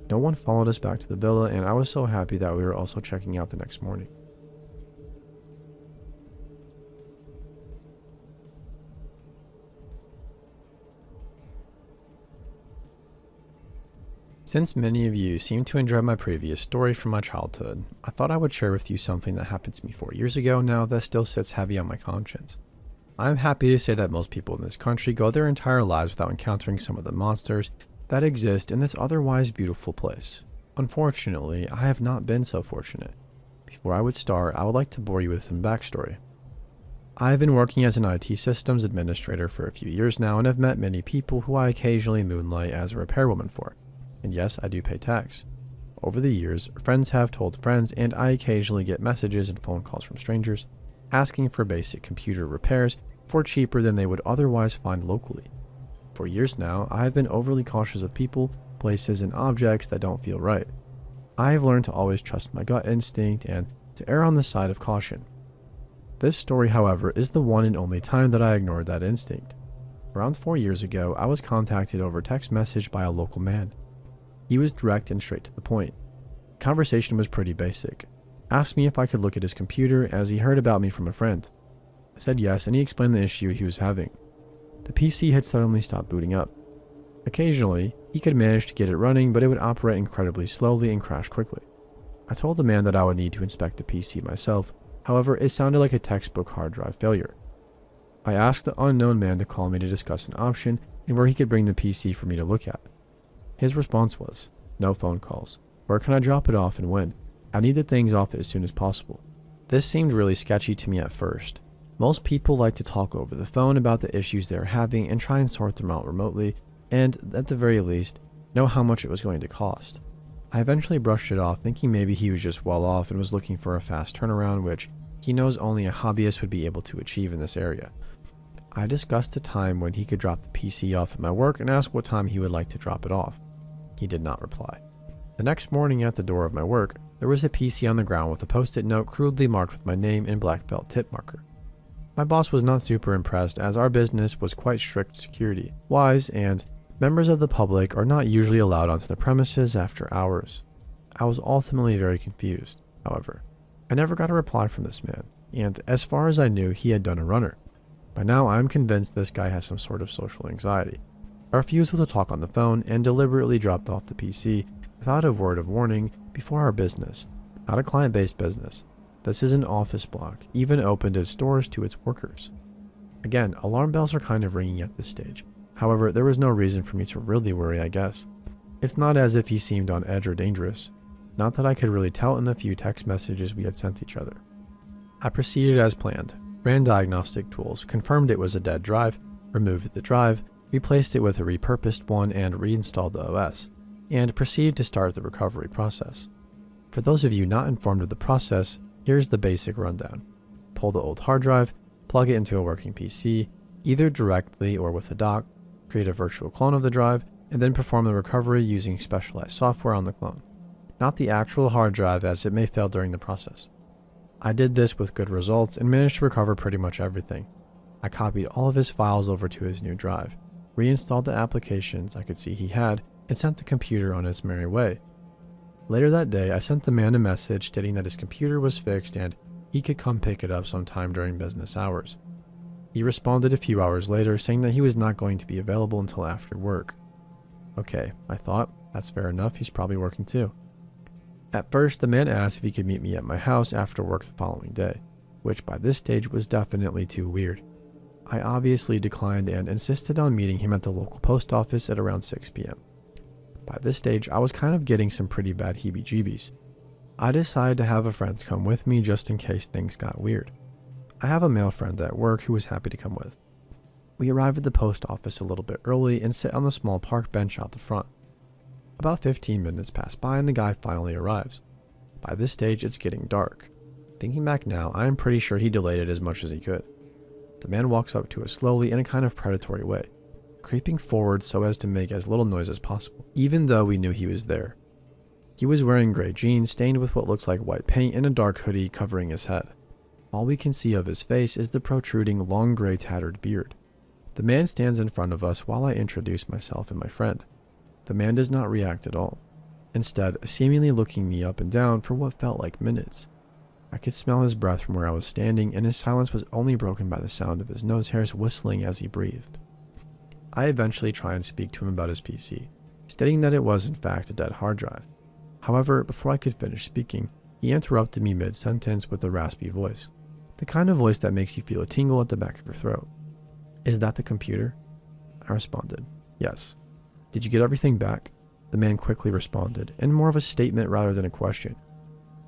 No one followed us back to the villa, and I was so happy that we were also checking out the next morning. Since many of you seem to enjoy my previous story from my childhood, I thought I would share with you something that happened to me 4 years ago now that still sits heavy on my conscience. I'm happy to say that most people in this country go their entire lives without encountering some of the monsters that exist in this otherwise beautiful place. Unfortunately, I have not been so fortunate. Before I would start, I would like to bore you with some backstory. I have been working as an IT systems administrator for a few years now and have met many people who I occasionally moonlight as a repairwoman for. And yes, I do pay tax. Over the years, friends have told friends, and I occasionally get messages and phone calls from strangers asking for basic computer repairs for cheaper than they would otherwise find locally. For years now, I have been overly cautious of people, places, and objects that don't feel right. I have learned to always trust my gut instinct and to err on the side of caution. This story, however, is the one and only time that I ignored that instinct. Around 4 years ago, I was contacted over text message by a local man. He was direct and straight to the point. The conversation was pretty basic. Asked me if I could look at his computer as he heard about me from a friend. I said yes, and he explained the issue he was having. The PC had suddenly stopped booting up. Occasionally, he could manage to get it running, but it would operate incredibly slowly and crash quickly. I told the man that I would need to inspect the PC myself, however, it sounded like a textbook hard drive failure. I asked the unknown man to call me to discuss an option and where he could bring the PC for me to look at. His response was, "No phone calls. Where can I drop it off and when? I need the things off it as soon as possible." This seemed really sketchy to me at first. Most people like to talk over the phone about the issues they're having and try and sort them out remotely, and, at the very least, know how much it was going to cost. I eventually brushed it off, thinking maybe he was just well off and was looking for a fast turnaround, which he knows only a hobbyist would be able to achieve in this area. I discussed a time when he could drop the PC off at my work and asked what time he would like to drop it off. He did not reply. The next morning at the door of my work, there was a PC on the ground with a post-it note crudely marked with my name in black felt tip marker. My boss was not super impressed, as our business was quite strict security-wise, and members of the public are not usually allowed onto the premises after hours. I was ultimately very confused, however. I never got a reply from this man, and as far as I knew, he had done a runner. By now, I am convinced this guy has some sort of social anxiety. I refused to talk on the phone and deliberately dropped off the PC without a word of warning before our business, not a client-based business. This is an office block, even opened its doors to its workers. Again, alarm bells are kind of ringing at this stage. However, there was no reason for me to really worry, I guess. It's not as if he seemed on edge or dangerous. not that I could really tell in the few text messages we had sent each other. I proceeded as planned, ran diagnostic tools, confirmed it was a dead drive, removed the drive, replaced it with a repurposed one and reinstalled the OS, and proceeded to start the recovery process. For those of you not informed of the process, here's the basic rundown. Pull the old hard drive, plug it into a working PC, either directly or with a dock, create a virtual clone of the drive, and then perform the recovery using specialized software on the clone, not the actual hard drive, as it may fail during the process. I did this with good results and managed to recover pretty much everything. I copied all of his files over to his new drive, reinstalled the applications I could see he had, and sent the computer on its merry way. Later that day, I sent the man a message stating that his computer was fixed and he could come pick it up sometime during business hours. He responded a few hours later saying that he was not going to be available until after work. Okay, I thought, that's fair enough, he's probably working too. At first, the man asked if he could meet me at my house after work the following day, which by this stage was definitely too weird. I obviously declined and insisted on meeting him at the local post office at around 6 p.m. By this stage, I was kind of getting some pretty bad heebie-jeebies. I decided to have a friend come with me just in case things got weird. I have a male friend at work who was happy to come with. We arrive at the post office a little bit early and sit on the small park bench out the front. About 15 minutes pass by and the guy finally arrives. By this stage, it's getting dark. Thinking back now, I am pretty sure he delayed it as much as he could. The man walks up to us slowly in a kind of predatory way, creeping forward so as to make as little noise as possible, even though we knew he was there. He was wearing gray jeans stained with what looks like white paint and a dark hoodie covering his head. All we can see of his face is the protruding long gray tattered beard. The man stands in front of us while I introduce myself and my friend. The man does not react at all, instead seemingly looking me up and down for what felt like minutes. I could smell his breath from where I was standing, and his silence was only broken by the sound of his nose hairs whistling as he breathed. I eventually try and speak to him about his PC, stating that it was in fact a dead hard drive. However, before I could finish speaking, he interrupted me mid-sentence with a raspy voice, the kind of voice that makes you feel a tingle at the back of your throat. "Is that the computer?" I responded, "Yes." "Did you get everything back?" The man quickly responded, in more of a statement rather than a question.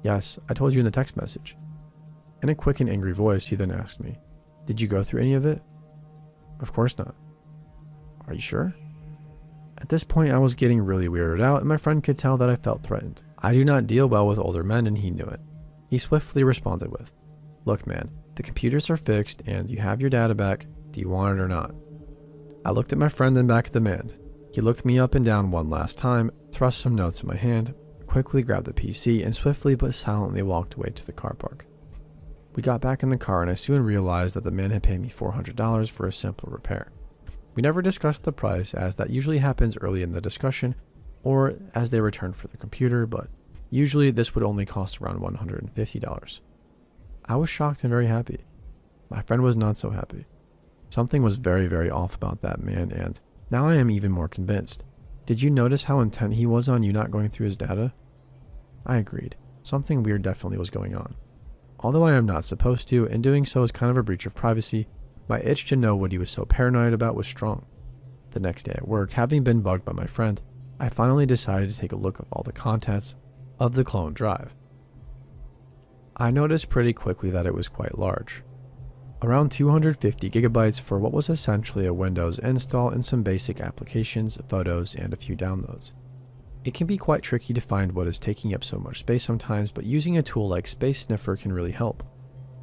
"Yes, I told you in the text message." In a quick and angry voice, he then asked me, "Did you go through any of it?" "Of course not." "Are you sure?" At this point, I was getting really weirded out, and my friend could tell that I felt threatened. I do not deal well with older men, and he knew it. He swiftly responded with, "Look, man, the computers are fixed, and you have your data back. Do you want it or not?" I looked at my friend and back at the man. He looked me up and down one last time, thrust some notes in my hand, quickly grabbed the PC, and swiftly but silently walked away to the car park. We got back in the car, and I soon realized that the man had paid me $400 for a simple repair. We never discussed the price, as that usually happens early in the discussion, or as they return for the computer, but usually this would only cost around $150. I was shocked and very happy. My friend was not so happy. Something was very, very off about that man, and now I am even more convinced. Did you notice how intent he was on you not going through his data? I agreed. Something weird definitely was going on. Although I am not supposed to, and doing so is kind of a breach of privacy, my itch to know what he was so paranoid about was strong. The next day at work, having been bugged by my friend, I finally decided to take a look at all the contents of the clone drive. I noticed pretty quickly that it was quite large. Around 250 gigabytes for what was essentially a Windows install and some basic applications, photos, and a few downloads. It can be quite tricky to find what is taking up so much space sometimes, but using a tool like Space Sniffer can really help.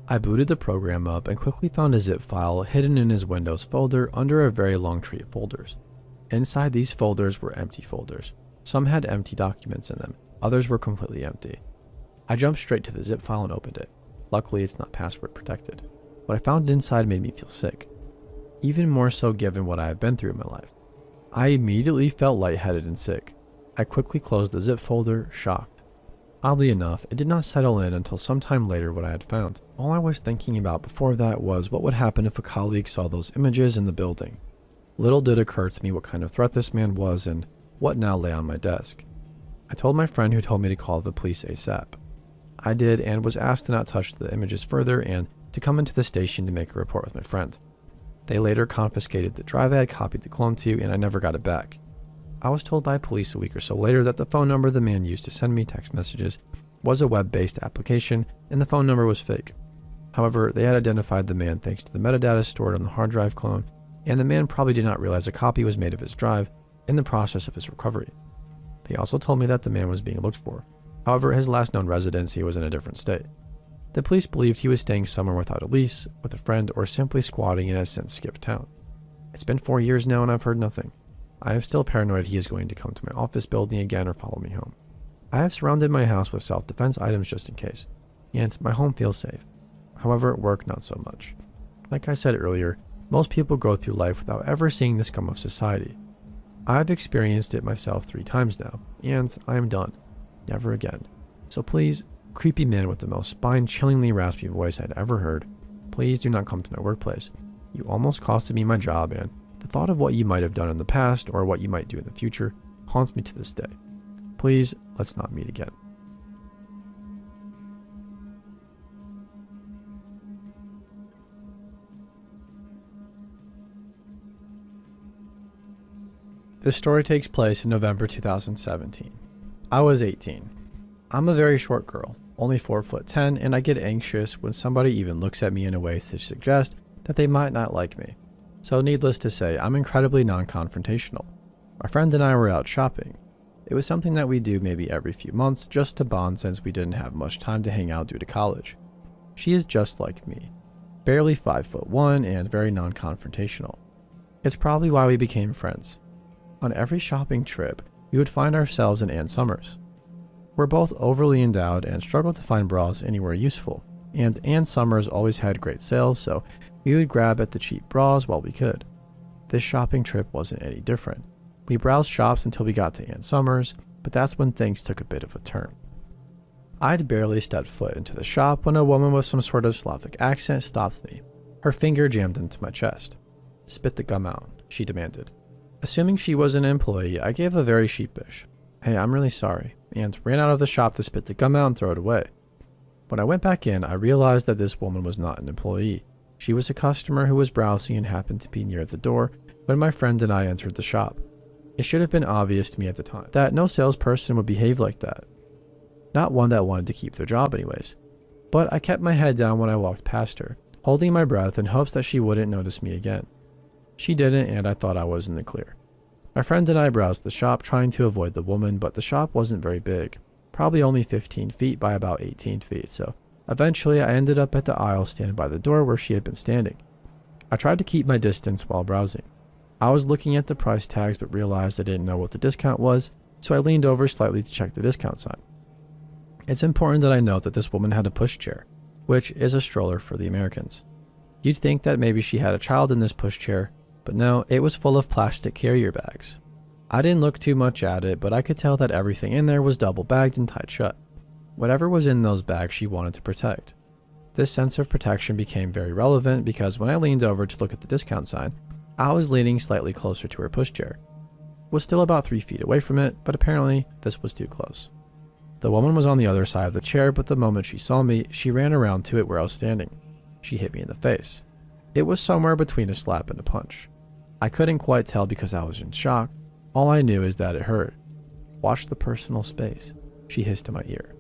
I booted the program up and quickly found a zip file hidden in his Windows folder under a very long tree of folders. Inside these folders were empty folders. Some had empty documents in them, others were completely empty. I jumped straight to the zip file and opened it. Luckily, it's not password protected. What I found inside made me feel sick, even more so given what I have been through in my life. I immediately felt lightheaded and sick. I quickly closed the zip folder, shocked. Oddly enough, it did not settle in until sometime later what I had found. All I was thinking about before that was what would happen if a colleague saw those images in the building. Little did occur to me what kind of threat this man was and what now lay on my desk. I told my friend, who told me to call the police ASAP. I did, and was asked to not touch the images further and to come into the station to make a report with my friend. They later confiscated the drive I had copied the clone to, and I never got it back. I was told by police a week or so later that the phone number the man used to send me text messages was a web-based application and the phone number was fake. However, they had identified the man thanks to the metadata stored on the hard drive clone, and the man probably did not realize a copy was made of his drive in the process of his recovery. They also told me that the man was being looked for. However, his last known residency was in a different state. The police believed he was staying somewhere without a lease, with a friend, or simply squatting and has since skipped town. It's been 4 years now and I've heard nothing. I am still paranoid he is going to come to my office building again or follow me home. I have surrounded my house with self-defense items just in case, and my home feels safe. However, at work, not so much. Like I said earlier, most people go through life without ever seeing the scum of society. I've experienced it myself 3 times now, and I am done. Never again. So please, creepy man with the most spine-chillingly raspy voice I'd ever heard, please do not come to my workplace. You almost costed me my job, and the thought of what you might have done in the past or what you might do in the future haunts me to this day. Please, let's not meet again. This story takes place in November 2017. I was 18. I'm a very short girl, only 4'10", and I get anxious when somebody even looks at me in a way to suggest that they might not like me. So needless to say, I'm incredibly non-confrontational. My friend and I were out shopping. It was something that we do maybe every few months just to bond since we didn't have much time to hang out due to college. She is just like me, barely 5'1" and very non-confrontational. It's probably why we became friends. On every shopping trip, we would find ourselves in Ann Summers. We're both overly endowed and struggle to find bras anywhere useful, and Ann Summers always had great sales, so we would grab at the cheap bras while we could. This shopping trip wasn't any different. We browsed shops until we got to Ann Summers, but that's when things took a bit of a turn. I'd barely stepped foot into the shop when a woman with some sort of Slavic accent stopped me. Her finger jammed into my chest. "Spit the gum out," she demanded. Assuming she was an employee, I gave a very sheepish, "Hey, I'm really sorry," and ran out of the shop to spit the gum out and throw it away. When I went back in, I realized that this woman was not an employee. She was a customer who was browsing and happened to be near the door when my friend and I entered the shop. It should have been obvious to me at the time that no salesperson would behave like that. Not one that wanted to keep their job anyways. But I kept my head down when I walked past her, holding my breath in hopes that she wouldn't notice me again. She didn't, and I thought I was in the clear. My friend and I browsed the shop trying to avoid the woman, but the shop wasn't very big, probably only 15 feet by about 18 feet, so eventually I ended up at the aisle standing by the door where she had been standing. I tried to keep my distance while browsing. I was looking at the price tags but realized I didn't know what the discount was, so I leaned over slightly to check the discount sign. It's important that I note that this woman had a pushchair, which is a stroller for the Americans. You'd think that maybe she had a child in this pushchair, but no, it was full of plastic carrier bags. I didn't look too much at it, but I could tell that everything in there was double bagged and tied shut. Whatever was in those bags she wanted to protect. This sense of protection became very relevant because when I leaned over to look at the discount sign, I was leaning slightly closer to her pushchair. Was still about 3 feet away from it, but apparently this was too close. The woman was on the other side of the chair, but the moment she saw me, she ran around to it where I was standing. She hit me in the face. It was somewhere between a slap and a punch. I couldn't quite tell because I was in shock. All I knew is that it hurt. "Watch the personal space," she hissed in my ear.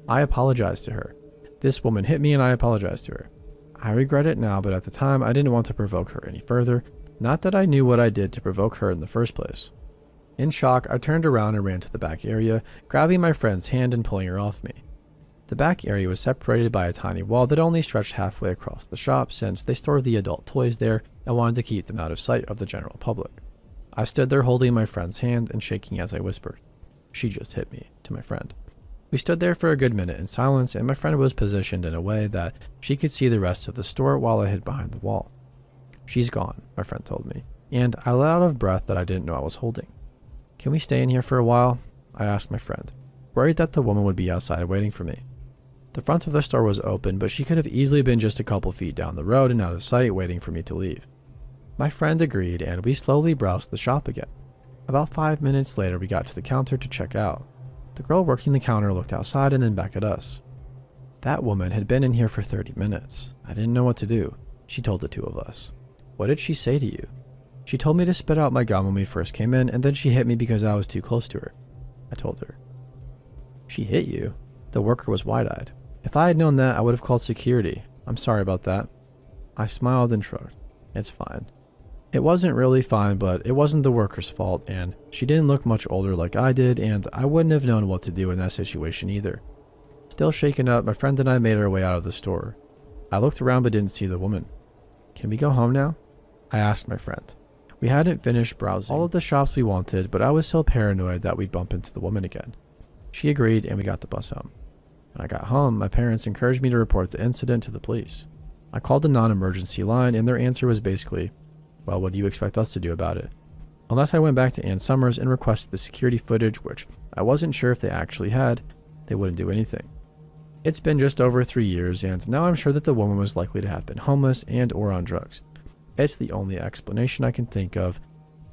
I apologized to her. This woman hit me and I apologized to her. I regret it now, but at the time I didn't want to provoke her any further, not that I knew what I did to provoke her in the first place. In shock, I turned around and ran to the back area, grabbing my friend's hand and pulling her off me. The back area was separated by a tiny wall that only stretched halfway across the shop since they stored the adult toys there and wanted to keep them out of sight of the general public. I stood there holding my friend's hand and shaking as I whispered, "She just hit me," to my friend. We stood there for a good minute in silence, and my friend was positioned in a way that she could see the rest of the store while I hid behind the wall. "She's gone," my friend told me, and I let out a breath that I didn't know I was holding. "Can we stay in here for a while?" I asked my friend, worried that the woman would be outside waiting for me. The front of the store was open, but she could have easily been just a couple feet down the road and out of sight waiting for me to leave. My friend agreed, and we slowly browsed the shop again. About 5 minutes later, we got to the counter to check out. The girl working the counter looked outside and then back at us. "That woman had been in here for 30 minutes. I didn't know what to do," she told the two of us. "What did she say to you?" She told me to spit out my gum when we first came in, and then she hit me because I was too close to her. I told her. She hit you? The worker was wide-eyed. If I had known that, I would have called security. I'm sorry about that. I smiled and shrugged. It's fine. It wasn't really fine, but it wasn't the worker's fault, and she didn't look much older like I did, and I wouldn't have known what to do in that situation either. Still shaken up, my friend and I made our way out of the store. I looked around but didn't see the woman. Can we go home now? I asked my friend. We hadn't finished browsing all of the shops we wanted, but I was so paranoid that we'd bump into the woman again. She agreed, and we got the bus home. When I got home, my parents encouraged me to report the incident to the police. I called the non-emergency line, and their answer was basically, well, what do you expect us to do about it? Unless I went back to Ann Summers and requested the security footage, which I wasn't sure if they actually had, they wouldn't do anything. It's been just over 3 years, and now I'm sure that the woman was likely to have been homeless and or on drugs. It's the only explanation I can think of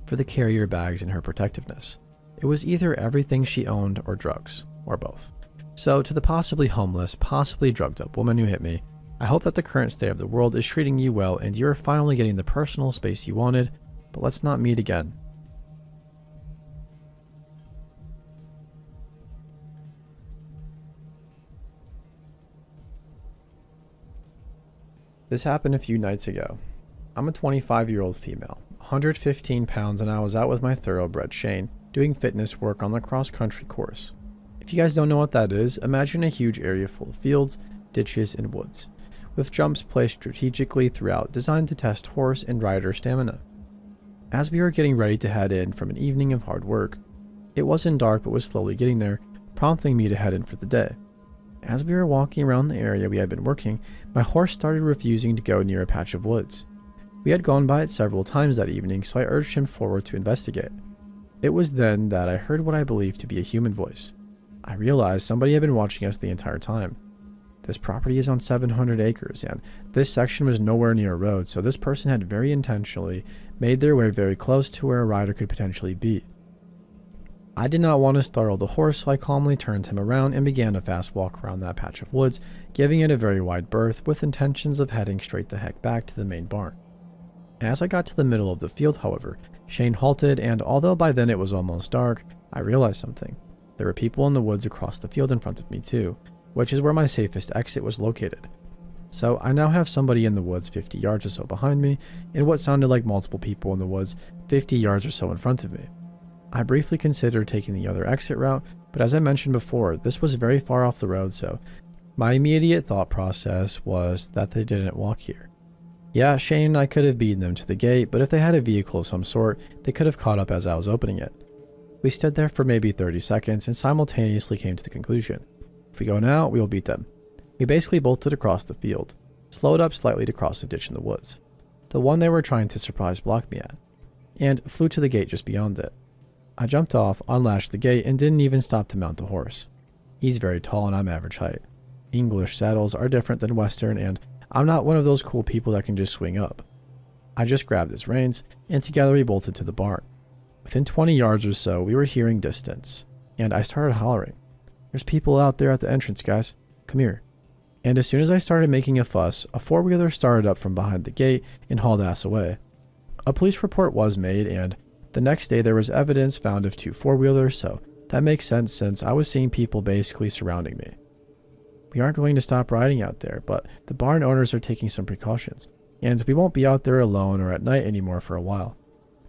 for the carrier bags and her protectiveness. It was either everything she owned or drugs, or both. So to the possibly homeless, possibly drugged up woman who hit me, I hope that the current state of the world is treating you well and you're finally getting the personal space you wanted, but let's not meet again. This happened a few nights ago. I'm a 25-year-old female, 115 pounds, and I was out with my thoroughbred Shane doing fitness work on the cross-country course. If you guys don't know what that is, imagine a huge area full of fields, ditches, and woods, with jumps placed strategically throughout designed to test horse and rider stamina. As we were getting ready to head in from an evening of hard work, it wasn't dark but was slowly getting there, prompting me to head in for the day. As we were walking around the area we had been working, my horse started refusing to go near a patch of woods. We had gone by it several times that evening, so I urged him forward to investigate. It was then that I heard what I believed to be a human voice. I realized somebody had been watching us the entire time. This property is on 700 acres, and this section was nowhere near a road, so this person had very intentionally made their way very close to where a rider could potentially be. I did not want to startle the horse, so I calmly turned him around and began a fast walk around that patch of woods, giving it a very wide berth with intentions of heading straight the heck back to the main barn. As I got to the middle of the field, however, Shane halted, and although by then it was almost dark, I realized something. There were people in the woods across the field in front of me too, which is where my safest exit was located. So I now have somebody in the woods 50 yards or so behind me, and what sounded like multiple people in the woods 50 yards or so in front of me. I briefly considered taking the other exit route, but as I mentioned before, this was very far off the road, so my immediate thought process was that they didn't walk here. Yeah, Shane and I could have beaten them to the gate, but if they had a vehicle of some sort, they could have caught up as I was opening it. We stood there for maybe 30 seconds and simultaneously came to the conclusion. If we go now, we will beat them. We basically bolted across the field, slowed up slightly to cross a ditch in the woods, the one they were trying to surprise block me at, and flew to the gate just beyond it. I jumped off, unlatched the gate, and didn't even stop to mount the horse. He's very tall and I'm average height. English saddles are different than Western, and I'm not one of those cool people that can just swing up. I just grabbed his reins, and together we bolted to the barn. Within 20 yards or so, we were hearing distance, and I started hollering. There's people out there at the entrance, guys. Come here. And as soon as I started making a fuss, a four-wheeler started up from behind the gate and hauled ass away. A police report was made, and the next day there was evidence found of 2 four-wheelers, so that makes sense since I was seeing people basically surrounding me. We aren't going to stop riding out there, but the barn owners are taking some precautions, and we won't be out there alone or at night anymore for a while.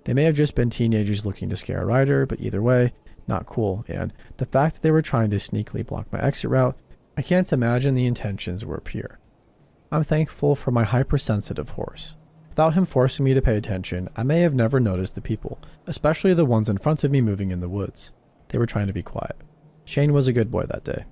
They may have just been teenagers looking to scare a rider, but either way, not cool, and the fact that they were trying to sneakily block my exit route, I can't imagine the intentions were pure. I'm thankful for my hypersensitive horse. Without him forcing me to pay attention, I may have never noticed the people, especially the ones in front of me moving in the woods. They were trying to be quiet. Shane was a good boy that day.